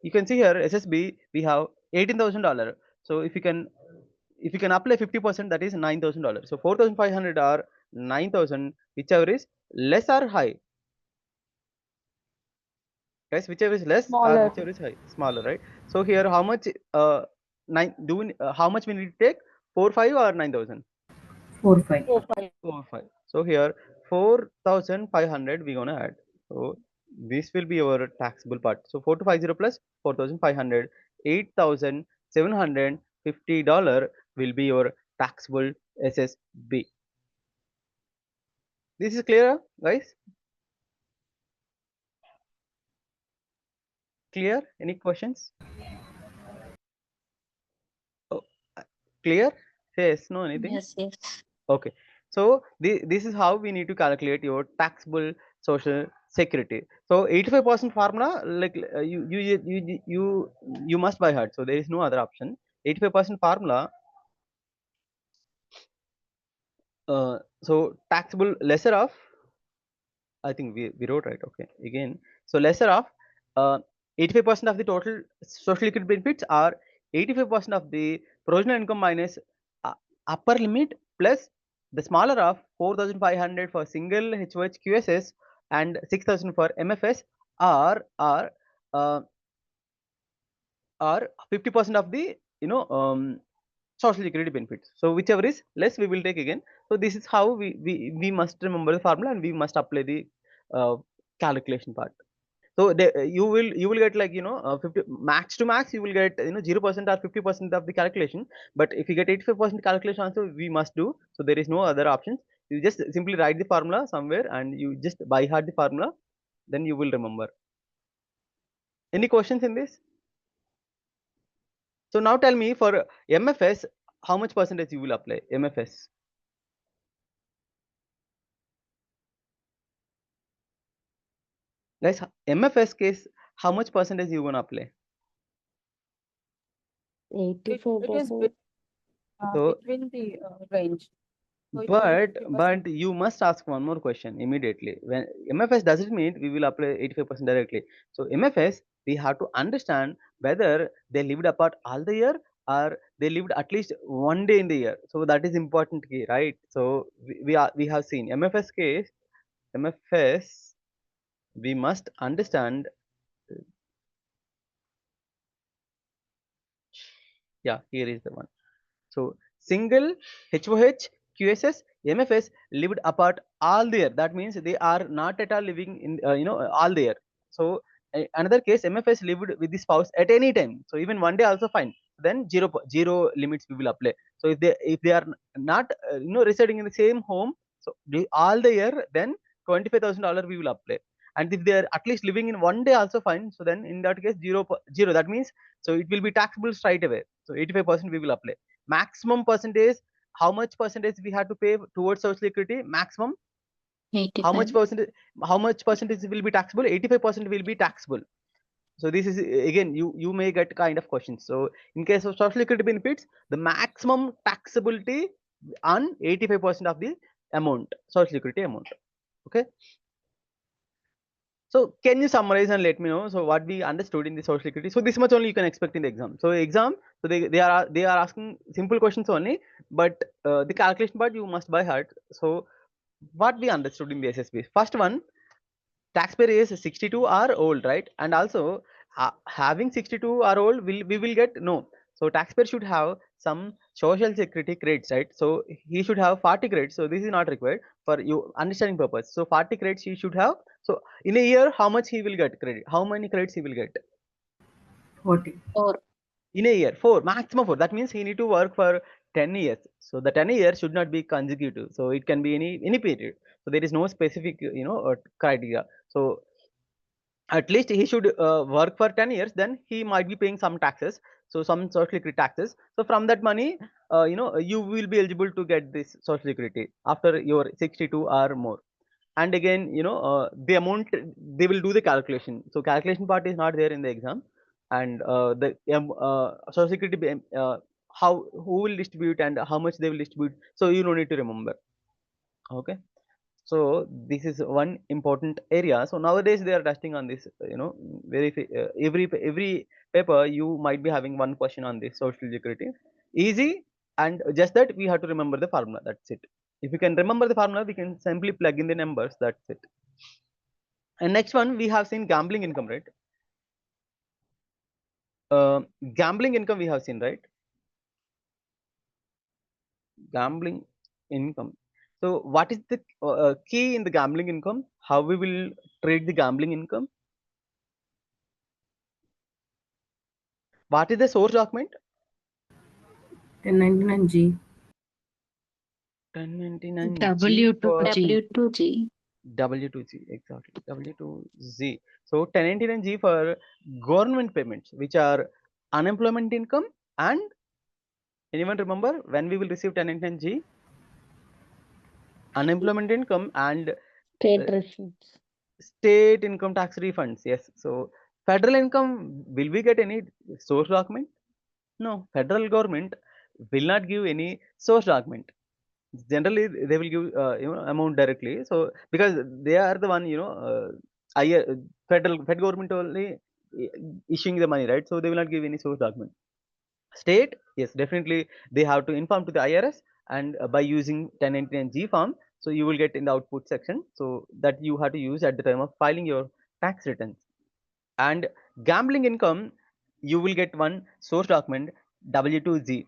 you can see here SSB we have $18,000. So if you can apply 50%, that is $9,000. So 4,500 or 9,000, whichever is less or high. Guys, whichever is less or Smaller. whichever is high, smaller, right? So here how much how much we need to take? 4,500 or 9,000? 4,500. 4,500. 4,500. So here 4,500 we gonna add. So this will be our taxable part. So 4250 plus 4,500, $8,750 will be your taxable SSB. This is clear, guys? Clear? Any questions? Oh, clear? Yes, no, anything? Yes, yes. Okay, so this is how we need to calculate your taxable social security. So 85% formula, like you must by heart. So there is no other option. 85% formula. So taxable lesser of, I think we wrote right. Okay, again. So lesser of 85% of the total social security benefits are 85% of the provisional income minus uh, upper limit plus the smaller of 4,500 for single HOH QSS and 6,000 for MFS, uh, or 50% of the social security benefits. So whichever is less we will take again. So this is how we must remember the formula, and we must apply the calculation part. So you will get like 50 max to max, you will get 0% or 50% of the calculation. But if you get 85% calculation also we must do. So there is no other options. You just simply write the formula somewhere and you just by heart the formula, then you will remember. Any questions in this? So now tell me for MFS, how much percentage you will apply MFS? Guys, MFS case, how much percentage you gonna apply? It is 84%. So between the range. So it will be but 50%. you must ask one more question immediately. When MFS doesn't mean we will apply 85% directly. So MFS, we have to understand whether they lived apart all the year or they lived at least one day in the year. So that is important key, right? So we have seen MFS case. MFS, we must understand. Yeah, here is the one. So single, HOH, QSS, MFS lived apart all the year. That means they are not at all living in all the year. So another case, MFS lived with the spouse at any time. So even one day also fine. Then zero limits we will apply. So if they are not residing in the same home, so all the year, then $25,000 we will apply. And if they are at least living in one day also fine. So then in that case zero. That means so it will be taxable straight away. So 85% we will apply. Maximum percentage, how much percentage we have to pay towards social security? Maximum, how much 85. percentage? How much percentage will be taxable? 85% will be taxable. So this is again you may get kind of questions. So in case of social security benefits, the maximum taxability on 85% of the amount, social security amount. Okay. So can you summarize and let me know so what we understood in the social security? So this much only you can expect in the exam. So exam, so they are asking simple questions only, but the calculation part you must by heart. So what we understood in the SSB? First one, taxpayer is 62 are old, right? And also having 62 are old, we will get no. So taxpayer should have some social security credits, right? So he should have 40 credits. So this is not required for you understanding purpose. So 40 credits he should have. So in a year, how much he will get credit? How many credits he will get? 40. Or In a year, four, maximum four. That means he need to work for 10 years. So the 10 years should not be consecutive. So it can be any period. So there is no specific criteria. So at least he should work for 10 years, then he might be paying some taxes, so some social security taxes. So from that money, you will be eligible to get this social security after your 62 or more. And again, the amount they will do the calculation. So calculation part is not there in the exam. And the social security how who will distribute and how much they will distribute, so you don't need to remember. Okay. So this is one important area. So nowadays they are testing on this, every paper you might be having one question on this social security, easy. And just that we have to remember the formula, that's it. If you can remember the formula, we can simply plug in the numbers, that's it. And next one, we have seen gambling income, right? Gambling income we have seen, right? Gambling income. So what is the key in the gambling income? How we will treat the gambling income? What is the source document? 1099G. 1099G W2G. for W2G. W2G, exactly. W2Z. So 1099G for government payments, which are unemployment income and anyone remember when we will receive 1099G? Unemployment income and State refunds. state income tax refunds. Yes. So federal income, will we get any source document? No, federal government will not give any source document. Generally they will give amount directly. So because they are the one federal government only issuing the money, right? So they will not give any source document. State, yes, definitely they have to inform to the IRS, and by using 1099G form, so you will get in the output section, so that you have to use at the time of filing your tax returns. And gambling income, you will get one source document, W2Z.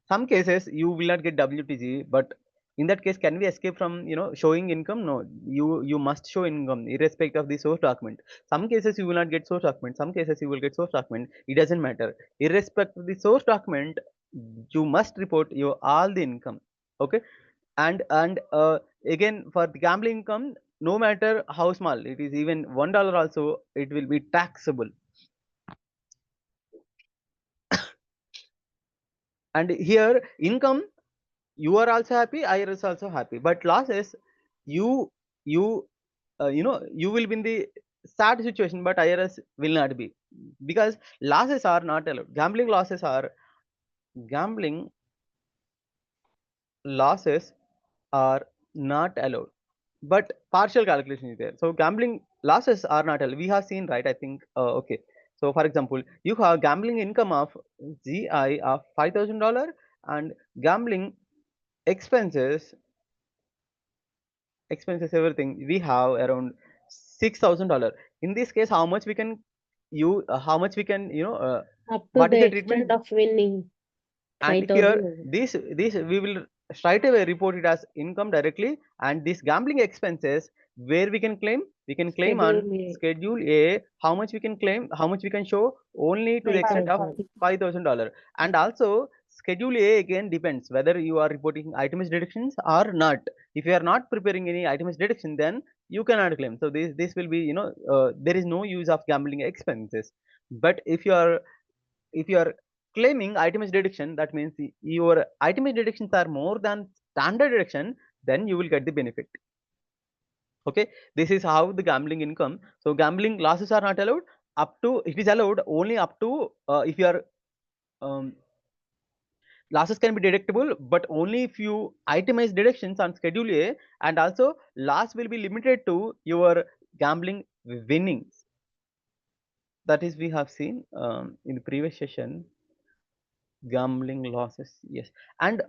Some cases you will not get W2Z, but In that case, can we escape from showing income? No, you must show income irrespective of the source document. Some cases you will not get source document, some cases you will get source document. It doesn't matter. Irrespective of the source document, you must report your all the income. Okay. And again, for the gambling income, no matter how small it is, even $1 also, it will be taxable. And here income, you are also happy, IRS also happy, but losses, you you you will be in the sad situation, but IRS will not be, because losses are not allowed. Gambling losses are not allowed, but partial calculation is there. So gambling losses are not allowed, we have seen, right? I think okay. So for example, you have gambling income of GI of $5,000, and gambling expenses everything we have around $6,000. In this case, how much we can how much we can Up to what is the the treatment? extent of winning And here 5,000. this we will straight away report it as income directly. And this gambling expenses, where we can claim on Schedule A, schedule A. How much we can claim, how much we can show? Only to the extent of 5,000. $5,000. And also schedule A again depends whether you are reporting itemized deductions or not. If you are not preparing any itemized deduction, then you cannot claim. So this will be there is no use of gambling expenses. But if you are claiming itemized deduction, that means your itemized deductions are more than standard deduction, then you will get the benefit. Okay, this is how the gambling income. So gambling losses are not allowed. Up to, it is allowed only up to if you are um, losses can be deductible, but only if you itemize deductions on schedule A. And also loss will be limited to your gambling winnings. That is, we have seen in the previous session, gambling losses. Yes. And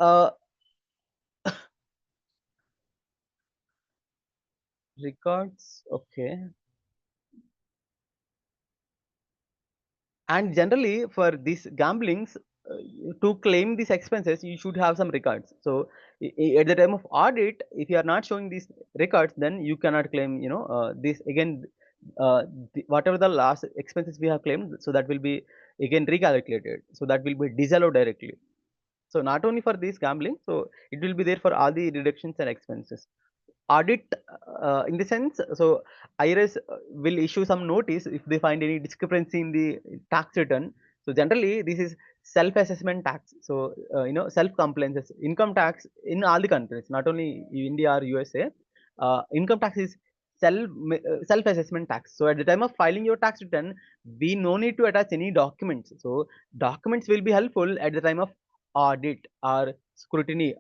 records, okay. And generally for these gamblings, to claim these expenses, you should have some records. So at the time of audit, if you are not showing these records, then you cannot claim this again. Whatever the last expenses we have claimed, so that will be again recalculated, so that will be disallowed directly. So not only for this gambling, so it will be there for all the deductions and expenses. Audit in the sense, so IRS will issue some notice if they find any discrepancy in the tax return. So generally this is self-assessment tax. So self-compliances income tax in all the countries, not only India or USA. Income tax is self-assessment tax. So at the time of filing your tax return, we no need to attach any documents. So documents will be helpful at the time of audit or scrutiny.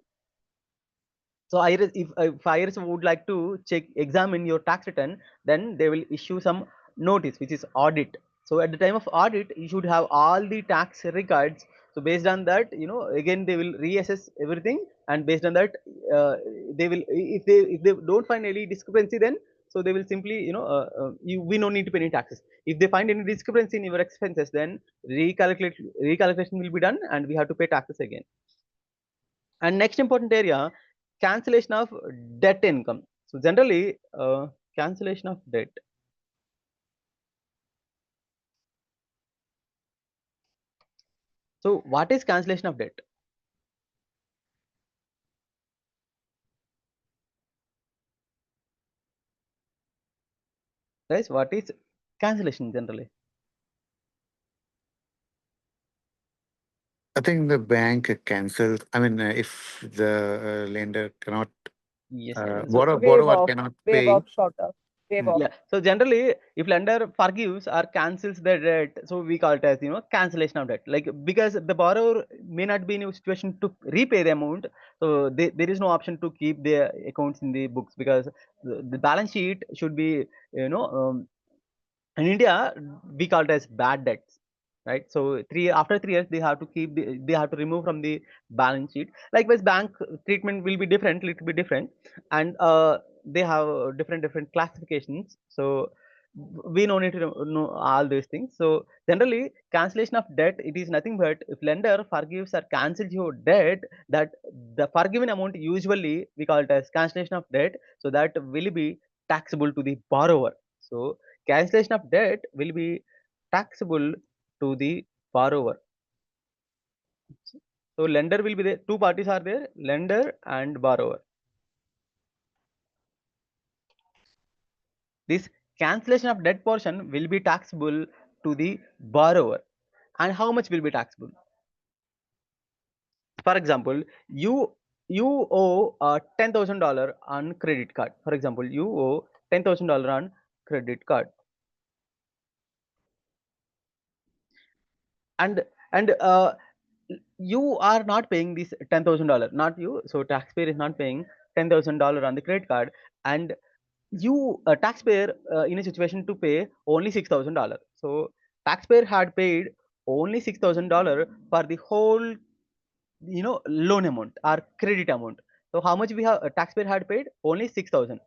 So IRS, if IRS would like to examine your tax return, then they will issue some notice, which is audit. So at the time of audit, you should have all the tax records. So based on that, again they will reassess everything, and based on that, they will, if they don't find any discrepancy, then so they will simply, we no need to pay any taxes. If they find any discrepancy in your expenses, then recalculation will be done, and we have to pay taxes again. And next important area, cancellation of debt income. So generally, cancellation of debt. So what is cancellation of debt? Guys, what is cancellation generally? I think the bank cancels. I mean, if the lender cannot, Yes. Waive borrower off, cannot waive pay. off shorter, waive Mm. off. Yeah. So generally, if lender forgives or cancels the debt, so we call it as cancellation of debt. Like, because the borrower may not be in a situation to repay the amount, so there is no option to keep their accounts in the books, because the balance sheet should be in India, we call it as bad debts, right? So after 3 years, they have to they have to remove from the balance sheet. Likewise, bank treatment will be different, little bit different, and they have different classifications. So we no need to know all these things. So generally cancellation of debt, it is nothing but if lender forgives or cancels your debt, that the forgiven amount usually we call it as cancellation of debt, so that will be taxable to the borrower. So cancellation of debt will be taxable to the borrower. So lender will be there, two parties are there, lender and borrower. This cancellation of debt portion will be taxable to the borrower. And how much will be taxable? For example, you owe $10,000 on credit card. For example, you owe $10,000 on credit card, and and you are not paying this $10,000. Not you. So taxpayer is not paying $10,000 on the credit card, and you a taxpayer in a situation to pay only $6,000. So taxpayer had paid only $6,000 for the whole loan amount or credit amount. So how much we have taxpayer had paid? Only 6,000.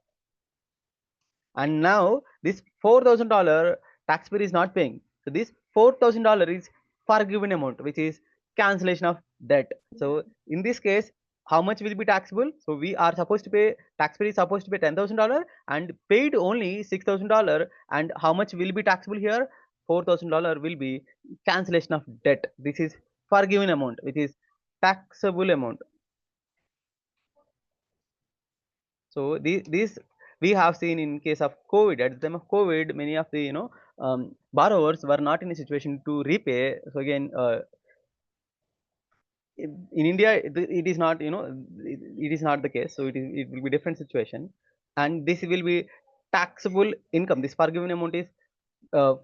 And now this $4,000 taxpayer is not paying. So this $4,000 is forgiven amount, which is cancellation of debt. So in this case, how much will be taxable? So we are supposed to pay, taxpayer is supposed to pay $10,000 and paid only $6,000. And how much will be taxable here? $4,000 will be cancellation of debt. This is forgiven amount, which is taxable amount. So these we have seen in case of COVID. At the time of COVID, many of the borrowers were not in a situation to repay. So again, in India, it is not it is not the case. So it will be different situation, and this will be taxable income. This forgiven amount is uh,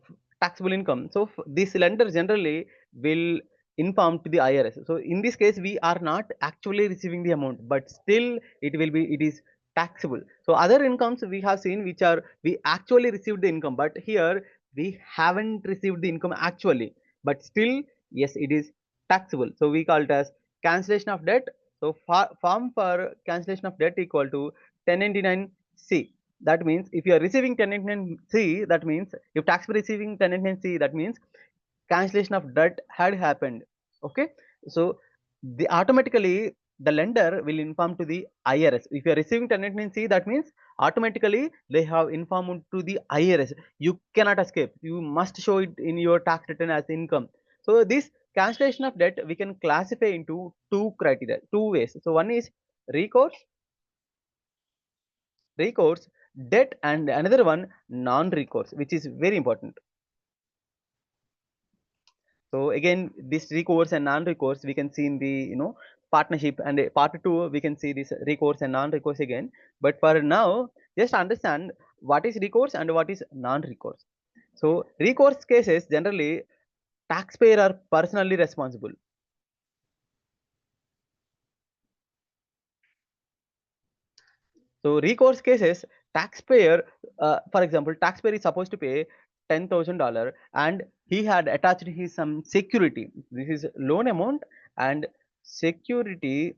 taxable income. So this lender generally will inform to the IRS. So in this case, we are not actually receiving the amount, but still it is taxable. So other incomes we have seen which are we actually received the income, but here we haven't received the income actually, but still yes, it is taxable. So we call it as cancellation of debt. So form for cancellation of debt equal to 1099C. That means if you are receiving 1099C, that means if taxpayer receiving 1099C, that means cancellation of debt had happened. Okay, so the automatically the lender will inform to the IRS. If you are receiving 1099C, that means automatically they have informed to the IRS. You cannot escape. You must show it in your tax return as income. So this cancellation of debt we can classify into two criteria, two ways. So one is recourse, recourse debt, and another one non-recourse, which is very important. So again, this recourse and non-recourse we can see in the partnership, and part two we can see this recourse and non-recourse again. But for now, just understand what is recourse and what is non-recourse. So recourse cases generally taxpayer are personally responsible. So recourse cases, taxpayer, for example, taxpayer is supposed to pay $10,000 and he had attached his some security. This is loan amount and security.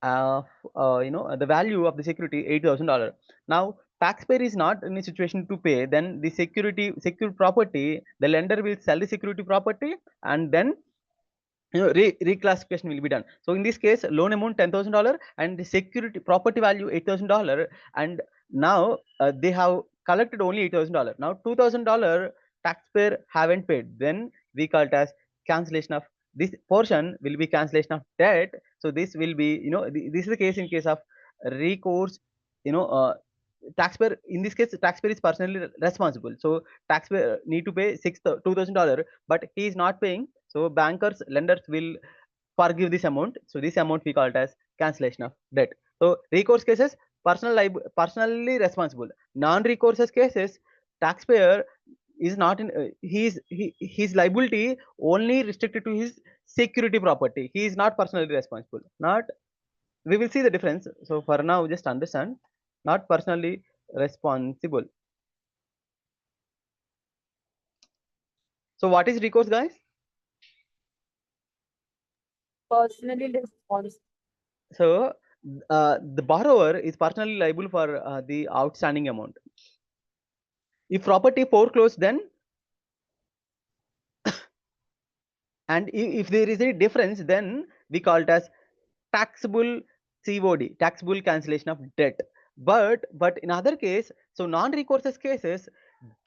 The value of the security $8,000. Now taxpayer is not in a situation to pay. Then the secured property, the lender will sell the security property and then reclassification will be done. So in this case, loan amount $10,000 and the security property value $8,000, and now they have collected only $8,000. Now $2,000 taxpayer haven't paid. Then we call it as cancellation of this portion will be cancellation of debt. So this will be this is the case in case of recourse. You know. Taxpayer in this case taxpayer is personally responsible, so taxpayer need to pay $2,000, but he is not paying. So bankers, lenders will forgive this amount. So this amount we call it as cancellation of debt. So recourse cases, personally responsible. Non-recourse cases, taxpayer is not in his liability only restricted to his security property. He is not personally responsible. Not, we will see the difference. So for now, just understand, not personally responsible. So what is recourse, guys? Personally responsible. So the borrower is personally liable for the outstanding amount. If property foreclosed, then and if there is any difference, then we call it as taxable COD, taxable cancellation of debt. But in other case, so non-recourse cases,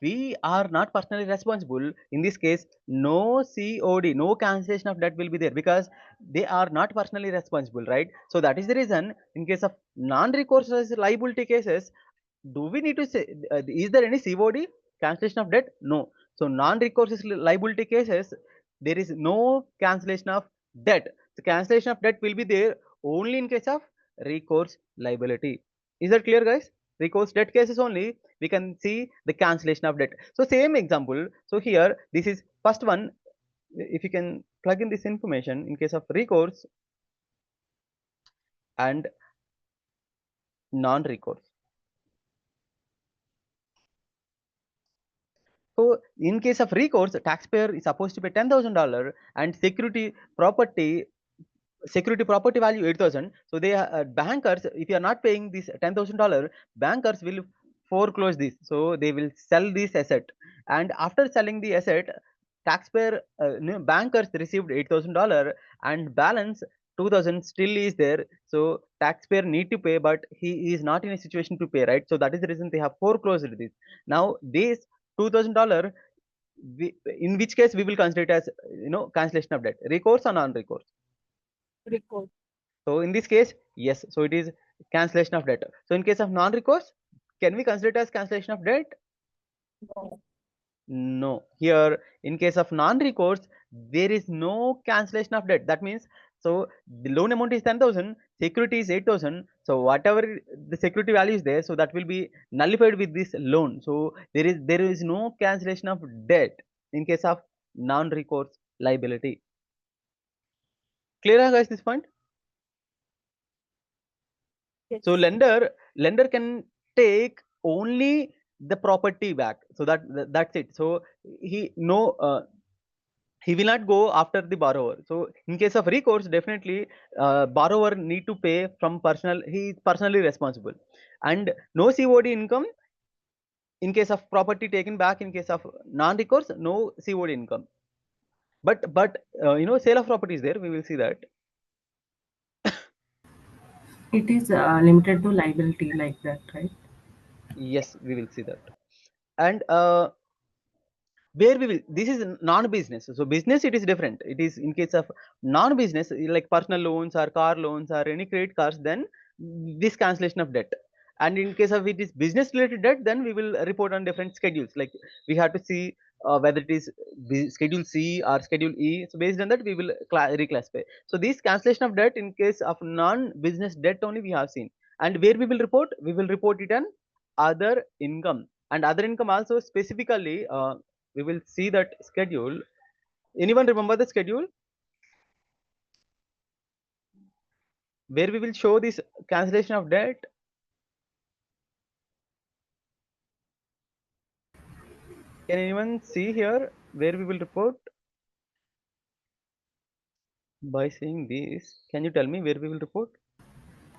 we are not personally responsible. In this case, no COD, no cancellation of debt will be there because they are not personally responsible, right? So that is the reason in case of non-recourse liability cases, do we need to say is there any COD, cancellation of debt? No. So non-recourse liability cases, there is no cancellation of debt. The cancellation of debt will be there only in case of recourse liability. Is that clear, guys? Recourse debt cases only we can see the cancellation of debt. So same example. So here this is first one. If you can plug in this information in case of recourse and non-recourse. So in case of recourse, taxpayer is supposed to pay $10,000 and security property value 8,000. So they bankers, if you are not paying this $10,000, bankers will foreclose this. So they will sell this asset, and after selling the asset, taxpayer bankers received $8,000 and balance 2,000 still is there. So taxpayer need to pay, but he is not in a situation to pay, right? So that is the reason they have foreclosed this. Now this $2,000, in which case we will consider it as cancellation of debt, recourse or non-recourse. Recourse. So in this case, yes, so it is cancellation of debt. So in case of non-recourse, can we consider it as cancellation of debt? No. No. Here, in case of non-recourse, there is no cancellation of debt. That means, so the loan amount is 10,000, security is 8,000. So whatever the security value is there, so that will be nullified with this loan. So there is no cancellation of debt in case of non-recourse liability. Clear, guys, this point? Yes. So lender can take only the property back. So that's it. So he no he will not go after the borrower. So in case of recourse, definitely borrower need to pay from personal. He is personally responsible, and no COD income in case of property taken back. In case of non-recourse, no COD income. But sale of property is there. We will see that. It is limited to liability like that, right? Yes, we will see that. And where we will, this is non-business. So business, it is different. It is in case of non-business, like personal loans or car loans or any credit cards, then this cancellation of debt. And in case of it is business related debt, then we will report on different schedules. Like we have to see whether it is schedule C or schedule E. So based on that, we will reclassify. So this cancellation of debt in case of non-business debt only we have seen. And where we will report? We will report it on other income. And other income also specifically, we will see that schedule. Anyone remember the schedule where we will show this cancellation of debt? Can anyone see here where we will report? By saying this, can you tell me where we will report?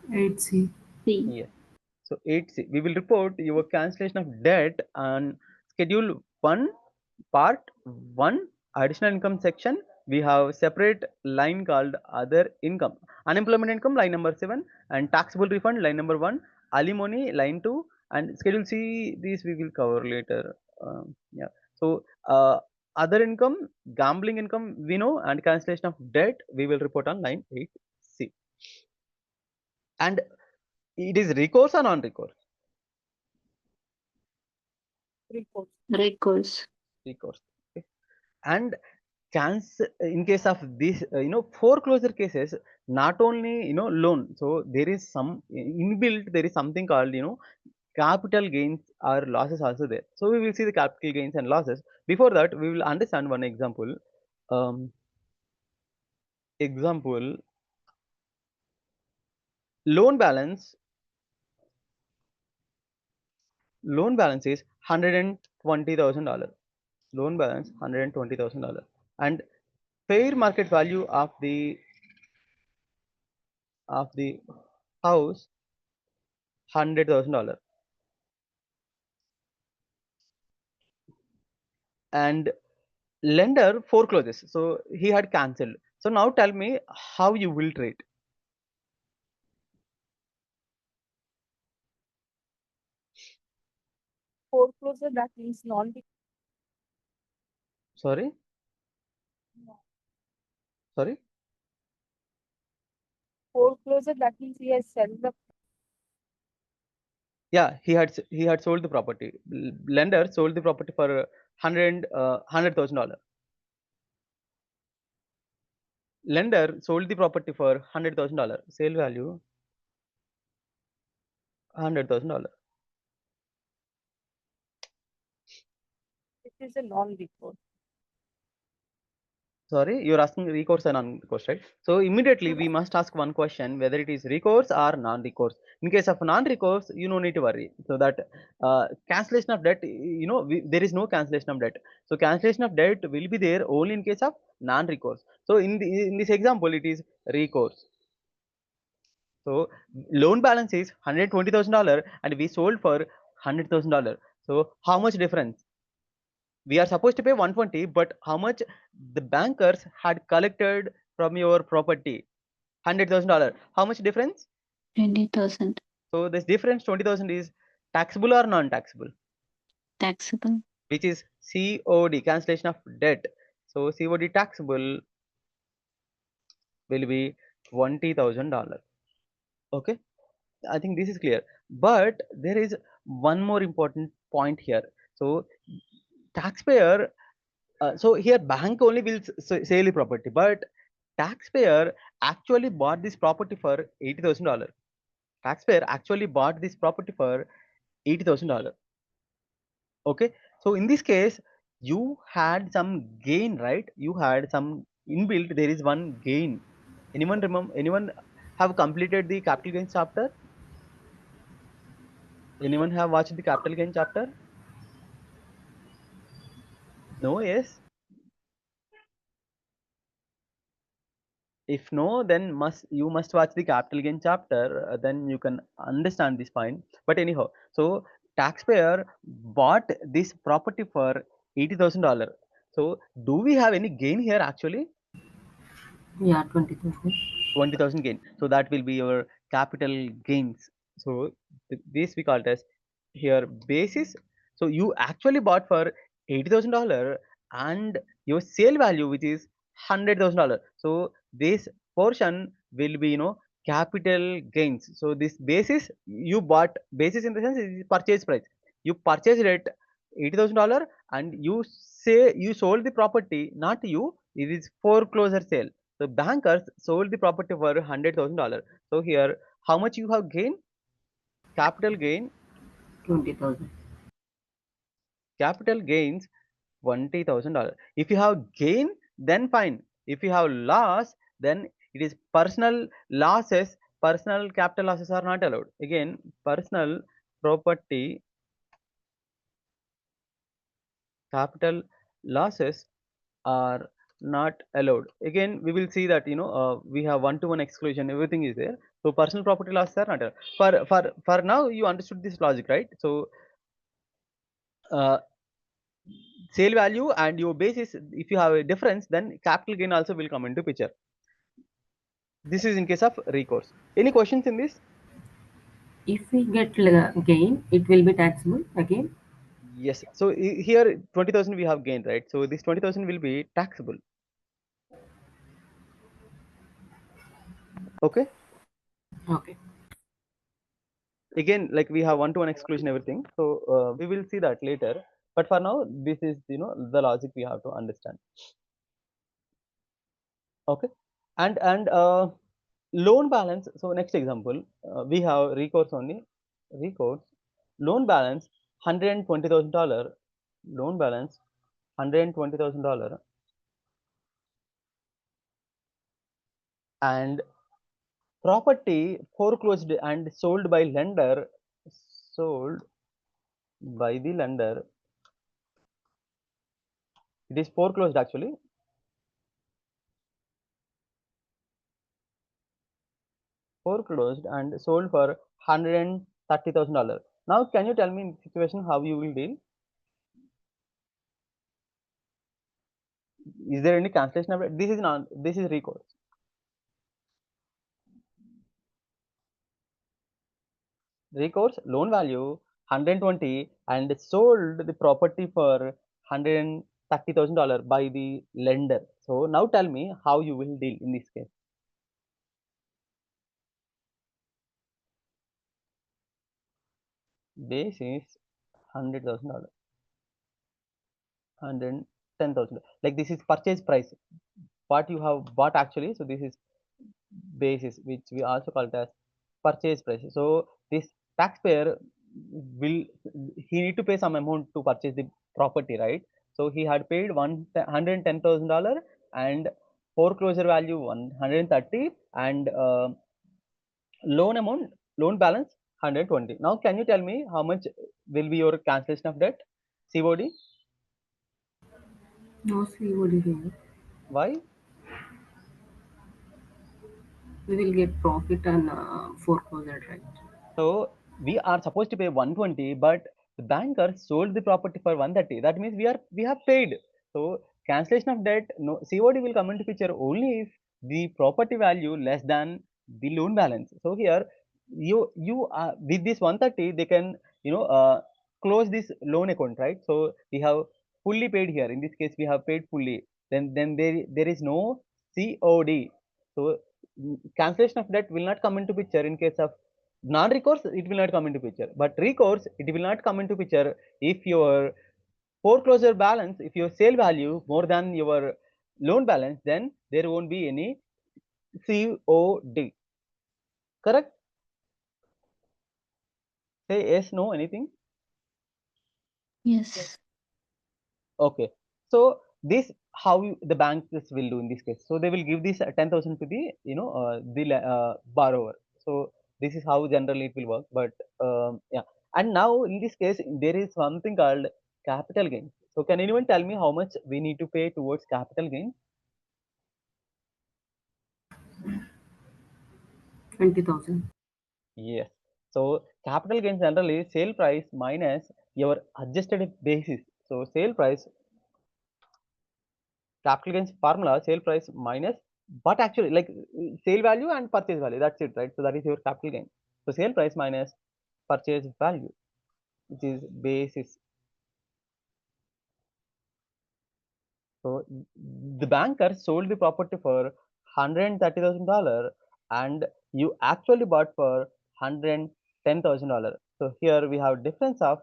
8C. C. Yes. So 8C, we will report your cancellation of debt on schedule 1, part 1, additional income section. We have separate line called other income. Unemployment income, line number 7, and taxable refund, line number 1, alimony, line 2, and schedule C, these we will cover later. Yeah. So other income, gambling income, we know, and cancellation of debt, we will report on line 8C. And it is recourse or non-recourse? Recourse. Recourse. Recourse. Okay. And cancel in case of this, foreclosure cases, not only loan. So there is some inbuilt. There is something called capital gains or losses also there. So we will see the capital gains and losses. Before that, we will understand one example. Um, example, loan balance. Loan balance is $120,000. Loan balance $120,000, and fair market value of the house $100,000. and lender forecloses. So he had cancelled. So now tell me how you will treat. Foreclosure, that means non Sorry, sorry. foreclosure, that means he has sold the Yeah, he had sold the property. Lender sold the property for $100,000. Lender sold the property for $100,000. Sale value $100,000. it is a non-recourse. Sorry, you're asking recourse or non-recourse, right? So immediately we must ask one question whether it is recourse or non-recourse. In case of non-recourse, you no need to worry. So that cancellation of debt, there is no cancellation of debt. So cancellation of debt will be there only in case of non-recourse. So in this example, it is recourse. So loan balance is $120,000 and we sold for $100,000. So how much difference? We are supposed to pay 120, but how much the bankers had collected from your property? $100,000. How much difference? 20,000 So this difference 20,000 is taxable or non-taxable, taxable. which is COD, cancellation of debt. So COD taxable will be $20,000. Okay, I think this is clear. But there is one more important point here. So taxpayer, so here bank only will sell the property, but taxpayer actually bought this property for $80,000. Taxpayer actually bought this property for $80,000. Okay, so in this case, you had some gain, right? You had some inbuilt. There is one gain. Anyone remember? Anyone have completed the capital gains chapter? Anyone have watched the capital gain chapter? No, yes. If no, then you must watch the capital gain chapter. Then you can understand this point. But anyhow, so taxpayer bought this property for $80,000. So do we have any gain here actually? Yeah, 20,000. 20,000 gain. So that will be your capital gains. So this we call it as here basis. So you actually bought for $80,000 and your sale value which is $100,000. So this portion will be capital gains. So this basis you bought, basis in the sense is purchase price. You purchased it $80,000 and you say you sold the property, not you. It is foreclosure sale. So bankers sold the property for $100,000. So here, how much you have gained? Capital gain, 20,000. capital gains $20,000. If you have gain, then fine. If you have loss, then it is personal losses. Personal capital losses are not allowed. Again, personal property capital losses are not allowed. Again, we will see that we have one-to-one exclusion. Everything is there. So personal property losses are not allowed. For now, you understood this logic, right? So uh, sale value and your basis, if you have a difference, then capital gain also will come into picture. This is in case of recourse. Any questions in this? If we get gain, it will be taxable again. Yes. So here 20,000 we have gained, right? So this 20,000 will be taxable. Okay. Okay. Again, like we have one-to-one exclusion, everything. So we will see that later. But for now, this is the logic we have to understand. Okay, and loan balance. So next example, we have recourse only. Recourse loan balance $120,000. Loan balance $120,000 and property foreclosed and sold by lender. Sold by the lender. It is foreclosed actually. Foreclosed and sold for $130,000. Now, can you tell me in situation how you will deal? Is there any cancellation of debt? This is not. This is recourse. Recourse loan value 120 and sold the property for $130,000 by the lender. So now tell me how you will deal in this case. Base is $100,000, $110,000. Like this is purchase price. What you have bought actually. So this is basis, which we also call it as purchase price. So this taxpayer will he need to pay some amount to purchase the property, right? So he had paid $110,000 and foreclosure value 130 and loan amount loan balance 120. Now can you tell me how much will be your cancellation of debt, COD? No COD here. Why? We will get profit on foreclosure, right? So we are supposed to pay 120, but the banker sold the property for 130. That means we have paid. So cancellation of debt, no COD will come into picture only if the property value less than the loan balance. So here you with this 130 they can close this loan account, right? So we have fully paid here. In this case we have paid fully. Then there is no COD. So cancellation of debt will not come into picture in case of non-recourse. It will not come into picture, but recourse it will not come into picture if your foreclosure balance, if your sale value more than your loan balance, then there won't be any COD. Correct? Say yes, no, anything. Yes. Okay, so this how the banks will do in this case. So they will give this 10,000 to the borrower. So this is how generally it will work. But yeah, and now in this case there is something called capital gain. So can anyone tell me how much we need to pay towards capital gain? 20,000. Yes. So capital gain generally sale price minus your adjusted basis. So sale price, capital gains formula, sale price minus, but actually like sale value and purchase value, that's it, right? So that is your capital gain. So sale price minus purchase value, which is basis. So the banker sold the property for $130,000 and you actually bought for $110,000. So here we have difference of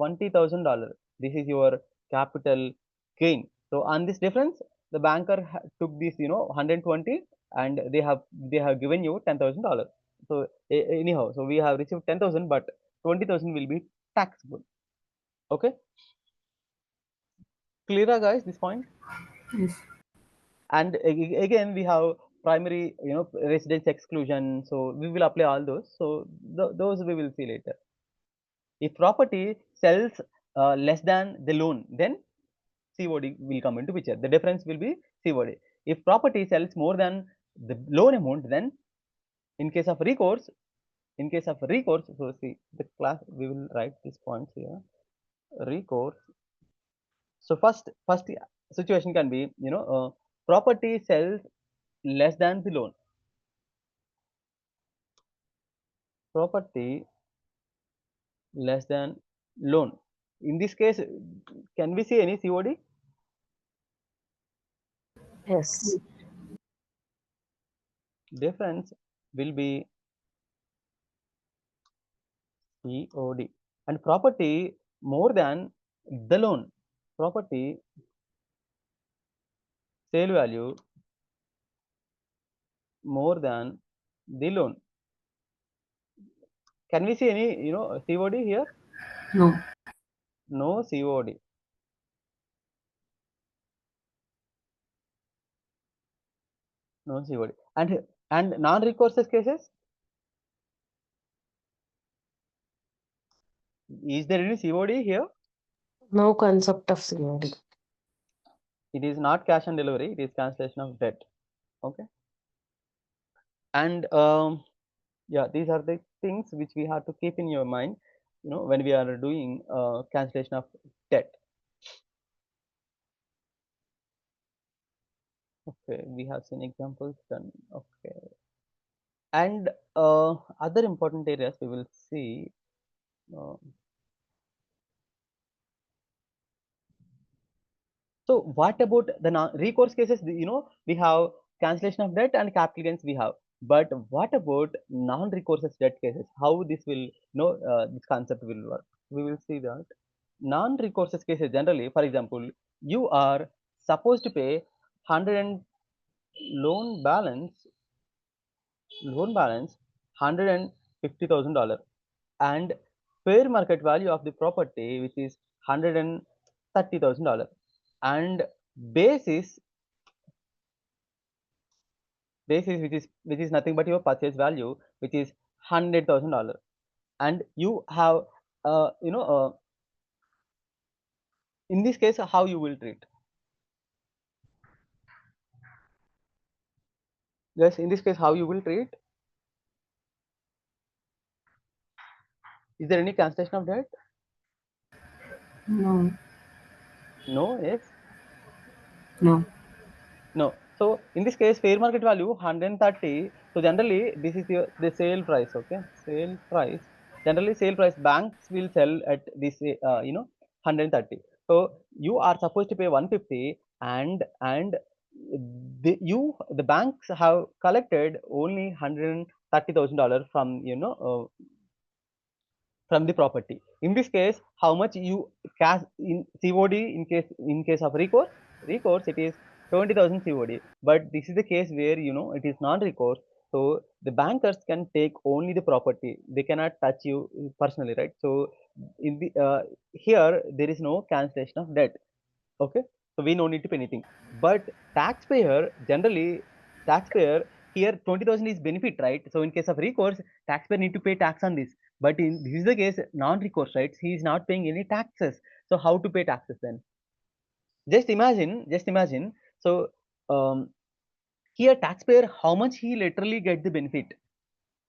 $20,000. This is your capital gain. So on this difference, the banker took this 120 and they have given you $10,000. So anyhow, so we have received 10,000, but 20,000 will be taxable. Okay, clear, guys, this point? Yes. And again we have primary residence exclusion, so we will apply all those. So those we will see later. If property sells less than the loan, then COD will come into picture. The difference will be COD. If property sells more than the loan amount, then in case of recourse, so see the class, we will write these points here. Recourse. So first situation can be property sells less than the loan. Property less than loan. In this case, can we see any COD? Yes. Difference will be COD. And property more than the loan. Property sale value more than the loan. Can we see any COD here? No. No COD. No COD. And non-recourse cases, is there any COD here? No concept of COD. It is not cash on delivery, it is cancellation of debt. Okay. And yeah, these are the things which we have to keep in your mind when we are doing cancellation of debt. Okay, we have seen examples done. Okay, and other important areas we will see. Uh, so what about the recourse cases? You know, we have cancellation of debt and capital gains we have. But what about non-recourse debt cases? How this will, this concept will work? We will see that. Non-recourse cases generally, for example, you are supposed to pay 100 and loan balance $150,000 and fair market value of the property which is $130,000 and basis which is nothing but your purchase value which is $100,000 and you have uh, you know uh, in this case how you will treat. Yes, in this case how you will treat. Is there any cancellation of debt? No. No. Yes. No. No. So in this case, fair market value 130. So generally, this is the sale price. Okay, sale price. Generally, sale price banks will sell at this 130. So you are supposed to pay 150, and the banks have collected only $130,000 from from the property. In this case, how much you cash in COD in case of recourse it is 20,000 COD. But this is the case where it is non-recourse. So the bankers can take only the property. They cannot touch you personally, right? So in the here there is no cancellation of debt. Okay, so we no need to pay anything. But taxpayer here 20,000 is benefit, right? So in case of recourse, taxpayer need to pay tax on this. But in this is the case non-recourse, right? He is not paying any taxes. So how to pay taxes then? Just imagine. So here taxpayer, how much he literally get the benefit?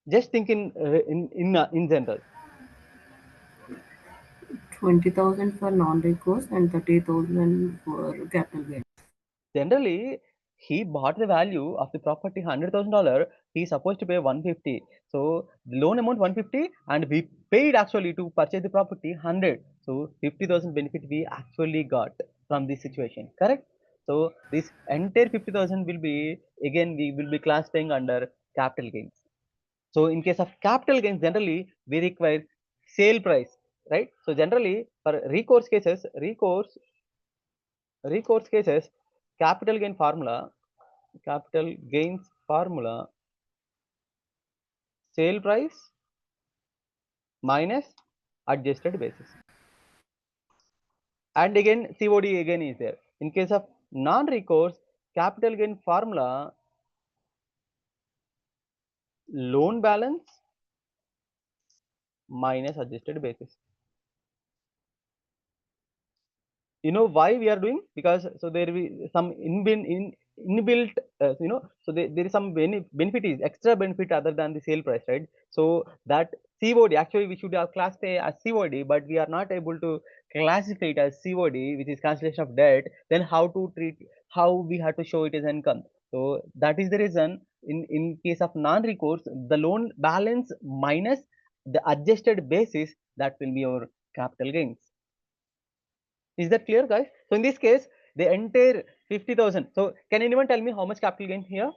Just think in general. 20,000 for non-recourse and 30,000 for capital gain. Generally, he bought the value of the property $100,000. He's supposed to pay 150. So the loan amount 150, and we paid actually to purchase the property 100. So 50,000 benefit we actually got from this situation. Correct? So this entire 50,000 will be again we will be classifying under capital gains. So in case of capital gains, generally we require sale price, right? So generally for recourse cases, capital gains formula, sale price minus adjusted basis. And again, COD again is there. In case of non-recourse, capital gain formula, loan balance minus adjusted basis. You know why we are doing? Because so there will be some inbuilt there is some benefit is extra benefit other than the sale price, right? So that COD actually we should have classified as COD, but we are not able to classify it as COD, which is cancellation of debt. Then how we have to show it as income? So that is the reason in case of non-recourse, the loan balance minus the adjusted basis, that will be our capital gains. Is that clear, guys? So in this case, the entire 50,000. So can anyone tell me how much capital gain here?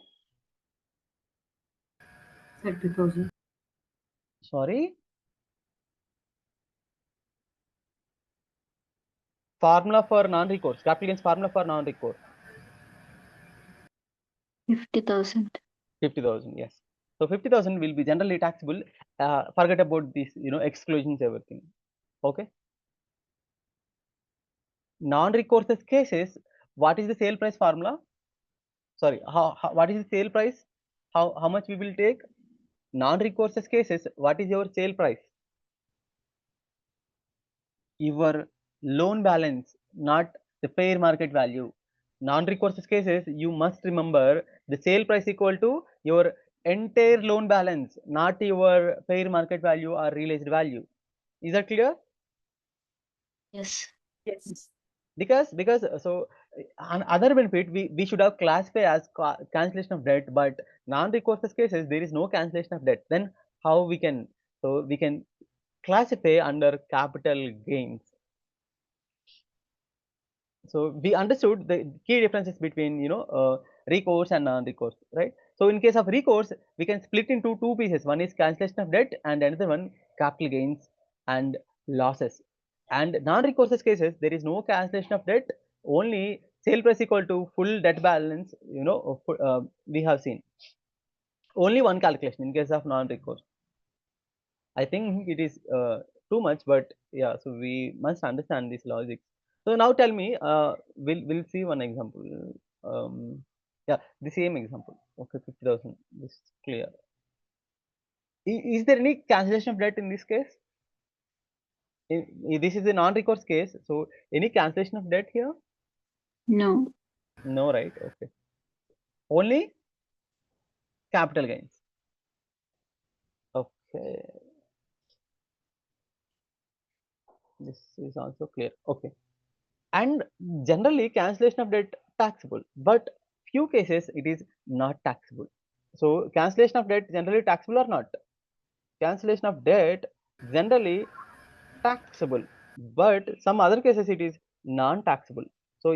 30,000. Sorry. Formula for non-recourse. Capital gains formula for non-recourse. 50,000. 50,000. Yes. So 50,000 will be generally taxable. Forget about this, exclusions, everything. Okay. Non-recourse cases. What is the sale price formula? Sorry. What is the sale price? How much we will take? Non-recourse cases. What is your sale price? Your loan balance, not the fair market value. Non-recourse cases, you must remember the sale price equal to your entire loan balance, not your fair market value or realized value. Is that clear? Yes. Yes. Because so Another benefit, we should have classified as cancellation of debt, but non-recourse cases there is no cancellation of debt. Then how we can, so we can classify under capital gains. So we understood the key differences between recourse and non-recourse, right? So in case of recourse, we can split into two pieces. One is cancellation of debt, and another one capital gains and losses. And non-recourse cases, there is no cancellation of debt, only sale price equal to full debt balance. We have seen only one calculation in case of non-recourse. I think it is too much, but yeah, so we must understand this logic. So now tell me, we'll see one example. Yeah, the same example. Okay, 50,000. This is clear. Is there any cancellation of debt in this case? This is a non-recourse case. So any cancellation of debt here? No. No, right? Okay. Only capital gains. Okay. This is also clear. Okay. And generally cancellation of debt taxable, but few cases it is not taxable. So cancellation of debt generally taxable or not? Cancellation of debt generally taxable, but some other cases it is non-taxable. So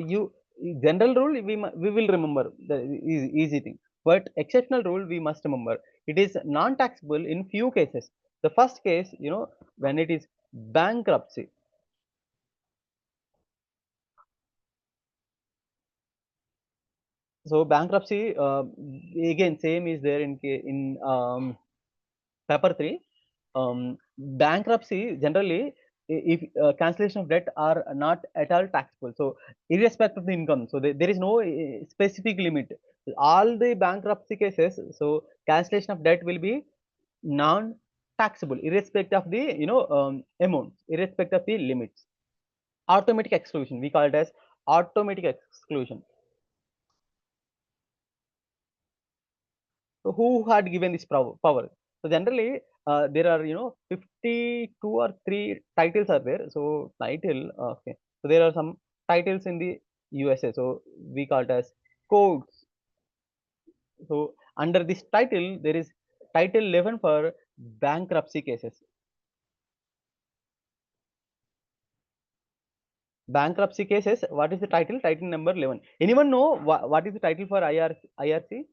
general rule we will remember the easy thing, but exceptional rule we must remember. It is non-taxable in few cases. The first case, when it is bankruptcy. So bankruptcy, again same is there in paper 3. Bankruptcy generally, if cancellation of debt are not at all taxable, so irrespective of the income, so there is no specific limit. All the bankruptcy cases, so cancellation of debt will be non taxable irrespective of the amount, irrespective of the limits. Automatic exclusion, we call it as automatic exclusion. So who had given this power? So generally, there are 52 or 3 titles are there. So title, okay. So there are some titles in the USA. So we call it as codes. So under this title, there is title 11 for bankruptcy cases. Bankruptcy cases. What is the title? Title number 11. Anyone know what is the title for IRC? IRC.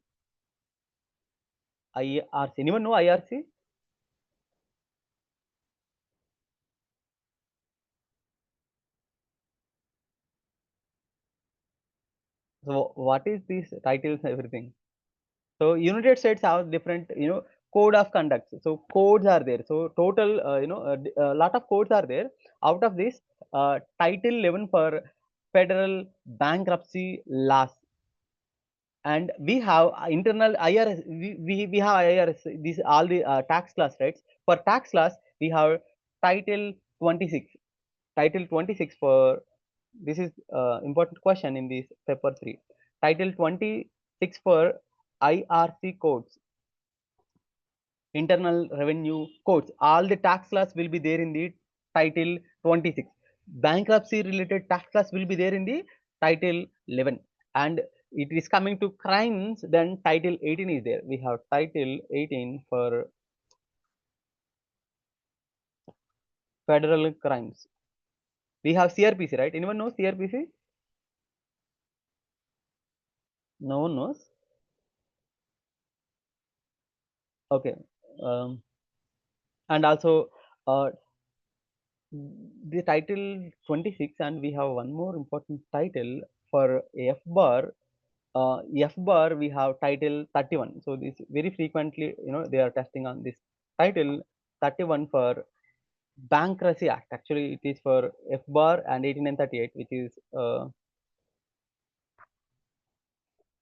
Anyone know IRC? So what is these titles and everything? So United States have different, code of conduct. So codes are there. So total, a lot of codes are there. Out of this, Title 11 for federal bankruptcy laws, and we have internal IRS. We have IRS. These all the tax laws, right? For tax laws, we have Title 26. Title 26 for this is important question in this paper 3. Title 26 for IRC codes, internal revenue codes. All the tax laws will be there in the title 26. Bankruptcy related tax laws will be there in the title 11. And it is coming to crimes, then title 18 is there. We have title 18 for federal crimes. We have CRPC, right? Anyone knows CRPC? No one knows. Okay. And also the title 26, and we have one more important title for F bar. F bar we have title 31. So this very frequently, they are testing on this title 31 for bankruptcy act. Actually it is for F bar and 18 and 38, which is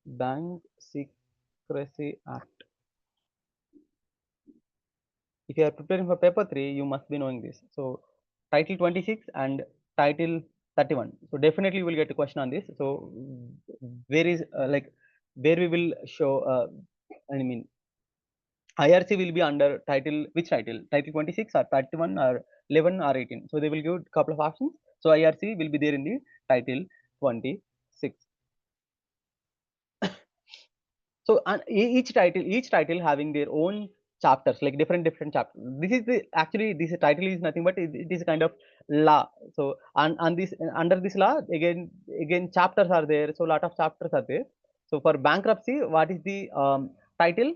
bank secrecy act. If you are preparing for paper 3, you must be knowing this. So title 26 and title 31. So definitely you will get a question on this. So where is where we will show I mean IRC will be under title, which title? Title 26 or 31 or 11 or 18. So they will give a couple of options. So IRC will be there in the title 26. 6. So and each title having their own chapters, like different chapters. This is the actually this title is nothing but it is a kind of law. So and this under this law again chapters are there, so lot of chapters are there. So for bankruptcy, what is the title,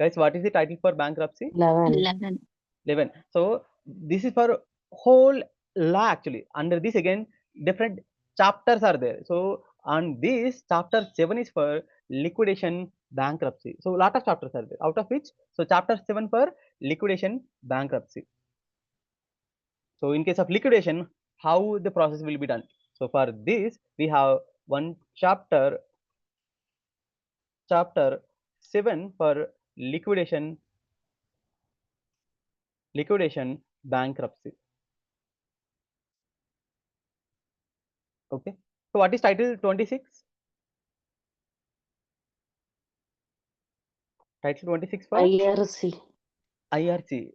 guys? What is the title for bankruptcy? 11. 11. 11. So this is for whole law actually. Under this again different chapters are there. So on this chapter 7 is for liquidation bankruptcy. So lot of chapters are there, out of which so chapter 7 for liquidation bankruptcy. So in case of liquidation, how the process will be done? So for this we have one chapter 7 for liquidation bankruptcy. Okay. So what is title 26? Title 26 for IRC. IRC.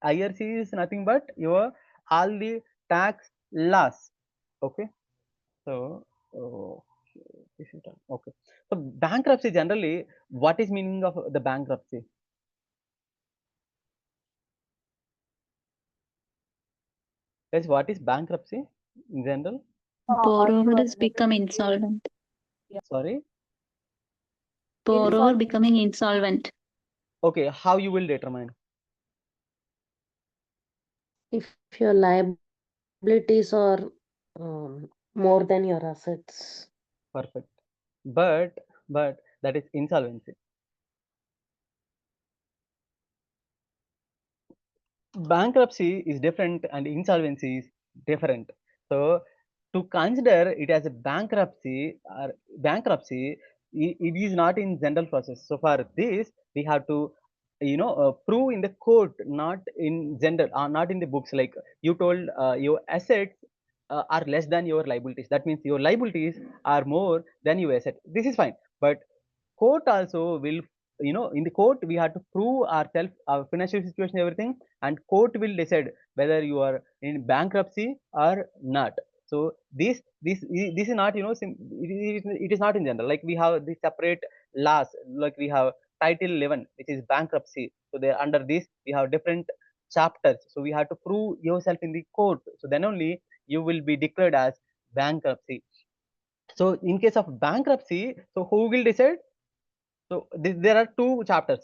IRC is nothing but your all the tax laws. Okay. So this is done. Okay. So bankruptcy generally, what is meaning of the bankruptcy? Guys, what is bankruptcy in general? Borrower is become insolvent. Sorry. Borrower becoming insolvent. Okay. How you will determine? If your liabilities are more than your assets. Perfect. But that is insolvency. Bankruptcy is different and insolvency is different. So to consider it as a bankruptcy, it is not in general process. So for this we have to prove in the court, not in general, not in the books. Like you told, your assets are less than your liabilities. That means your liabilities are more than your asset. This is fine, but court also will, in the court we have to prove ourselves, our financial situation, everything, and court will decide whether you are in bankruptcy or not. So this is not, it is not in general. Like we have the separate laws, like we have title 11 which is bankruptcy. So there under this we have different chapters, so we have to prove yourself in the court, so then only you will be declared as bankruptcy. So in case of bankruptcy, so who will decide? So there are two chapters.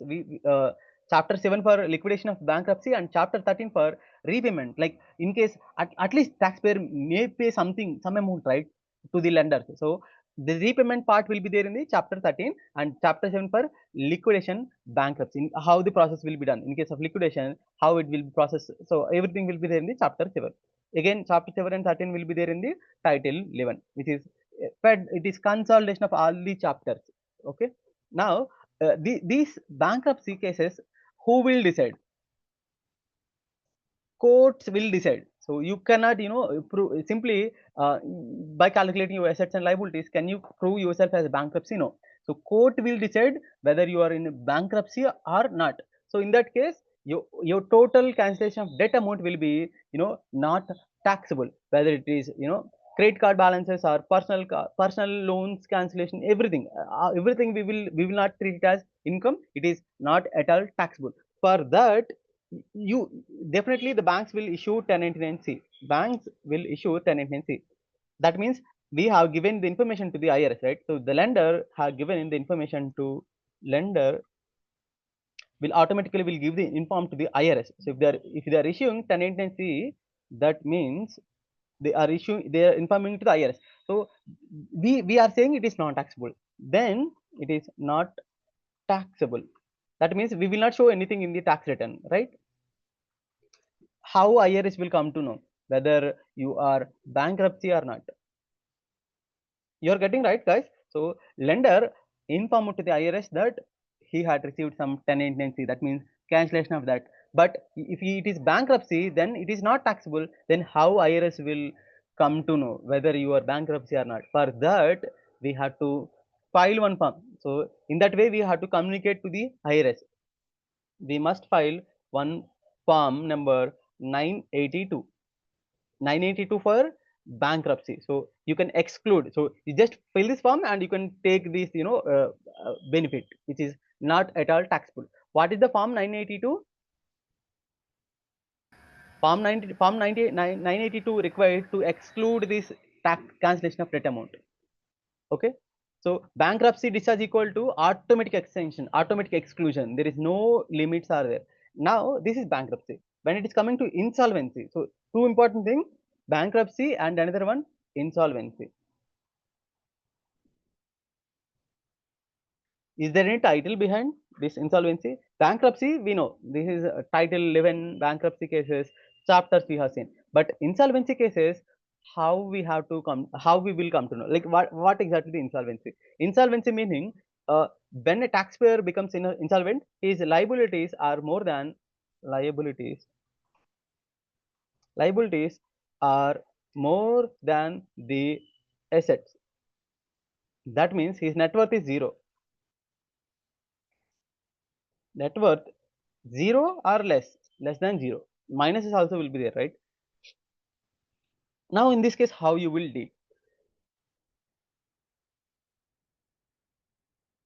Chapter 7 for liquidation of bankruptcy and chapter 13 for repayment. Like in case at least taxpayer may pay something, some amount, right, to the lenders. So the repayment part will be there in the chapter 13 and chapter 7 for liquidation bankruptcy. How the process will be done in case of liquidation, how it will be processed. So everything will be there in the chapter 7. Again, chapter 7 and 13 will be there in the title 11, which is fed. It is consolidation of all the chapters. Okay. Now, these bankruptcy cases, who will decide? Courts will decide. So you cannot, prove simply by calculating your assets and liabilities. Can you prove yourself as a bankruptcy? No. So court will decide whether you are in bankruptcy or not. So in that case, your total cancellation of debt amount will be, not taxable. Whether it is, credit card balances or personal loans cancellation, everything we will not treat it as income. It is not at all taxable. For that, you definitely the banks will issue 1099-C. Banks will issue 1099-C. That means we have given the information to the IRS, right? So the lender have given the information to lender will automatically will give the inform to the IRS. So if they are issuing 1099-C, that means they are informing to the IRS. So we are saying it is non taxable. Then it is not taxable. That means we will not show anything in the tax return, right? How IRS will come to know whether you are bankruptcy or not? You are getting right, guys? So lender informed to the IRS that he had received some 1099-C. That means cancellation of that. But if it is bankruptcy, then it is not taxable. Then how IRS will come to know whether you are bankruptcy or not? For that, we have to file one form. So in that way, we have to communicate to the IRS. We must file one form number 982. 982 for bankruptcy. So you can exclude. So you just fill this form and you can take this, benefit, which is not at all taxable. What is the form 982? Form 982 required to exclude this tax cancellation of debt amount. Okay. So bankruptcy discharge equal to automatic extension, automatic exclusion. There is no limits are there. Now this is bankruptcy. When it is coming to insolvency, so two important things: bankruptcy and another one insolvency. Is there any title behind this insolvency? Bankruptcy, we know this is title 11 bankruptcy cases, chapters we have seen. But insolvency cases, how we have to come, how we will come to know, like what exactly the insolvency? Insolvency meaning when a taxpayer becomes insolvent, his liabilities are more than liabilities. Liabilities are more than the assets. That means his net worth is zero. Net worth 0 or less than 0. Minuses also will be there, right? Now in this case, how you will deal?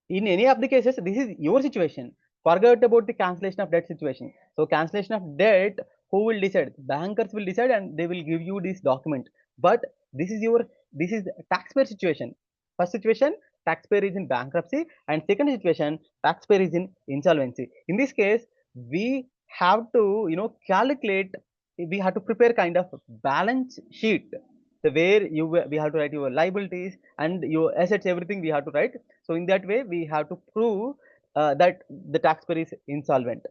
In any of the cases, this is your situation. Forget about the cancellation of debt situation. So cancellation of debt, who will decide? Bankers will decide and they will give you this document. But this is taxpayer situation. First situation, taxpayer is in bankruptcy, and second situation, taxpayer is in insolvency. In this case, we have to calculate. We have to prepare kind of balance sheet, the where we have to write your liabilities and your assets, everything we have to write. So in that way, we have to prove that the taxpayer is insolvent.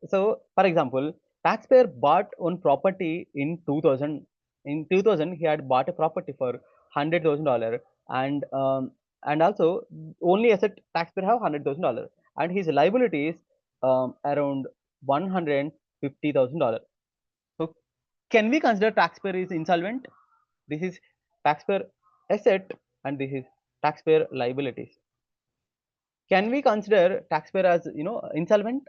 So, for example, taxpayer bought one property in 2000. In 2000, he had bought a property for $100,000, and also only asset taxpayer have $100,000, and his liability is around $150,000. So, can we consider taxpayer is insolvent? This is taxpayer asset and this is taxpayer liabilities. Can we consider taxpayer as insolvent?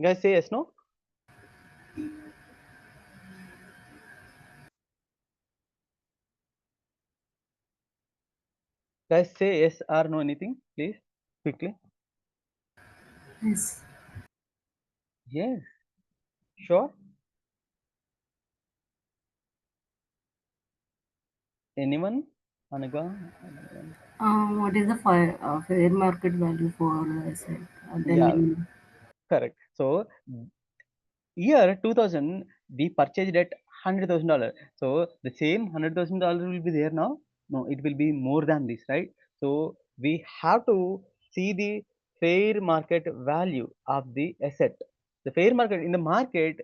Guys, say yes, no? Guys, say yes or no anything, please, quickly. Yes. Yes, sure. Anyone? Anaga? What is the fair market value for the asset? Then Yeah, we correct. So year 2000, we purchased at $100,000. So the same $100,000 will be there now. No, it will be more than this, right? So we have to see the fair market value of the asset. The fair market in the market,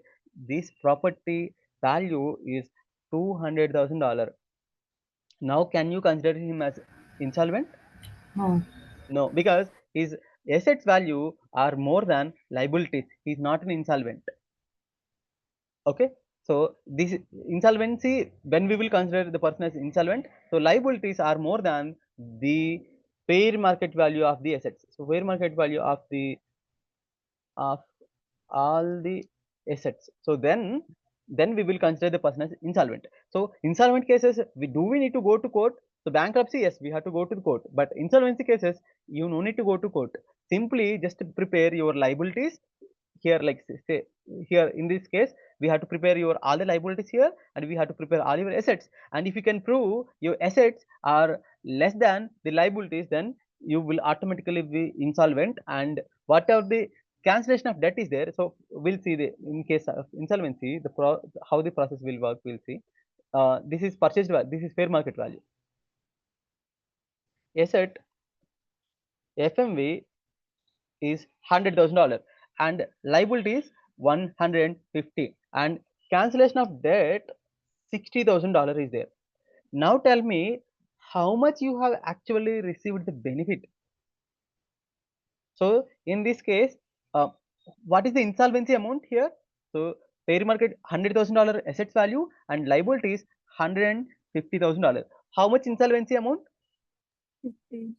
this property value is $200,000. Now, can you consider him as insolvent? no. No, because his assets value are more than liabilities. He's not an insolvent. Okay. So this insolvency, when we will consider the person as insolvent, so liabilities are more than the fair market value of the assets. So fair market value of all the assets. So then we will consider the person as insolvent. So insolvent cases, we need to go to court? So bankruptcy, yes, we have to go to the court. But insolvency cases, you no need to go to court. Simply just prepare your liabilities here, like say here in this case, we have to prepare your all the liabilities here, and we have to prepare all your assets. And if you can prove your assets are less than the liabilities, then you will automatically be insolvent. And whatever the cancellation of debt is there, so we'll see the in case of insolvency, how the process will work, we'll see. This is purchased value, this is fair market value. Asset FMV is $100,000 and liability is 150, and cancellation of debt $60,000 is there. Now tell me how much you have actually received the benefit. So in this case, uh, what is the insolvency amount here? So fair market $100,000 assets value and liabilities $150,000. How much insolvency amount? 50.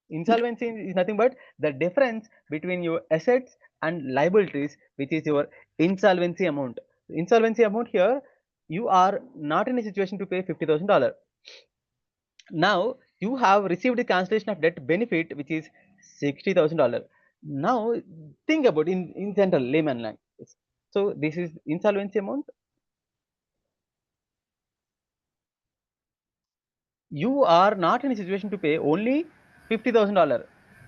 Insolvency is nothing but the difference between your assets and liabilities, which is your insolvency amount. Insolvency amount here, you are not in a situation to pay $50,000. Now you have received the cancellation of debt benefit, which is $60,000. Now think about in general layman language. So this is insolvency amount. You are not in a situation to pay only $50,000,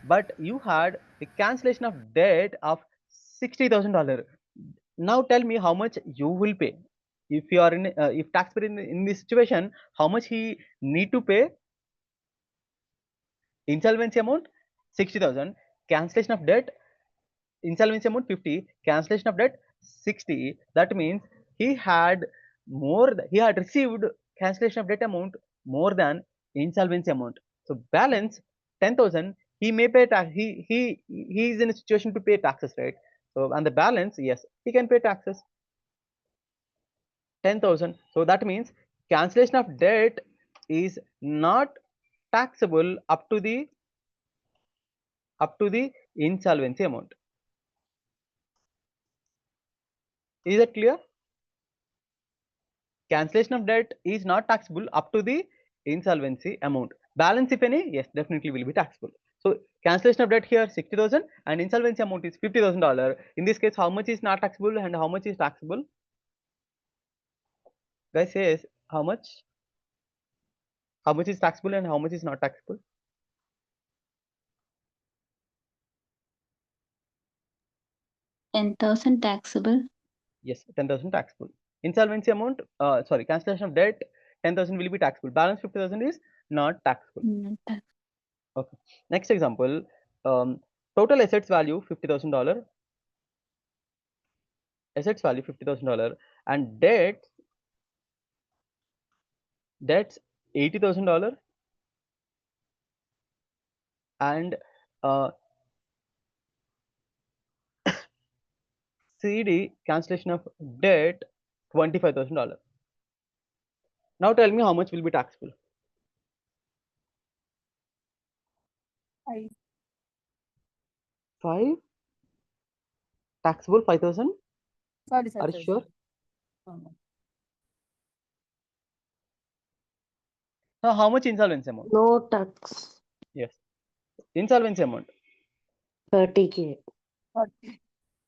but you had a cancellation of debt of $60,000. Now tell me how much you will pay. If you are in, if taxpayer in this situation, how much he need to pay? Insolvency amount 60,000, cancellation of debt, insolvency amount 50, cancellation of debt 60. That means he had he had received cancellation of debt amount more than insolvency amount. So balance 10,000. He may pay tax. He is in a situation to pay taxes, right? So and the balance, yes, he can pay taxes 10,000. So that means cancellation of debt is not taxable up to the insolvency amount. Is that clear? Cancellation of debt is not taxable up to the insolvency amount. Balance, if any, yes, definitely will be taxable. So cancellation of debt here 60,000 and insolvency amount is $50,000. In this case, how much is not taxable and how much is taxable? Guys, say how much? How much is taxable and how much is not taxable? 10,000 taxable. Yes, 10,000 taxable. Insolvency amount, sorry, cancellation of debt 10,000 will be taxable. Balance 50,000 is not taxable. Not tax- Okay. Next example, total assets value $50,000. Assets value $50,000 and debts $80,000 and uh, CD cancellation of debt $25,000. Now tell me how much will be taxable. I 5 taxable 5,000. sorry, Are you sure? Now how much insolvency amount? No tax. Yes, insolvency amount. 30K.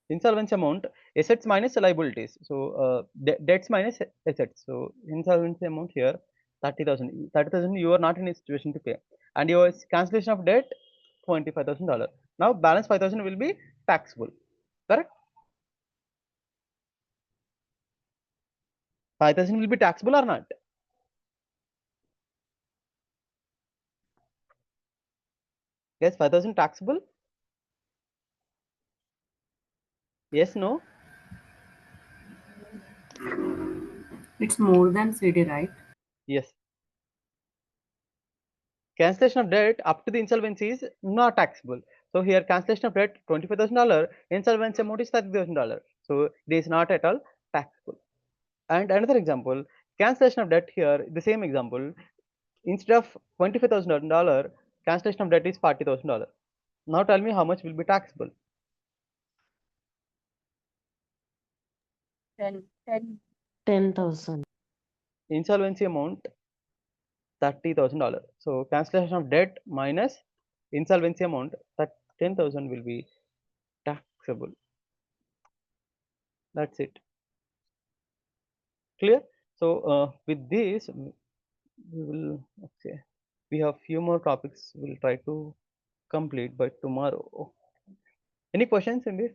Insolvency amount, assets minus liabilities. So debts minus assets. So insolvency amount here 30,000. 30,000 you are not in a situation to pay, and your cancellation of debt $25,000. Now balance 5,000 will be taxable. Correct? 5,000 will be taxable or not? Yes, 5,000 taxable. Yes, no. It's more than CD, right? Yes. Cancellation of debt up to the insolvency is not taxable. So here cancellation of debt $25,000, insolvency amount is $30,000. So it is not at all taxable. And another example, cancellation of debt here, the same example, instead of $25,000, cancellation of debt is $40,000. Now tell me how much will be taxable. 10,000. Insolvency amount $30,000. So cancellation of debt minus insolvency amount, that 10,000 will be taxable. That's it. Clear? So with this, we will, okay, we have few more topics we'll try to complete by tomorrow. Any questions in this?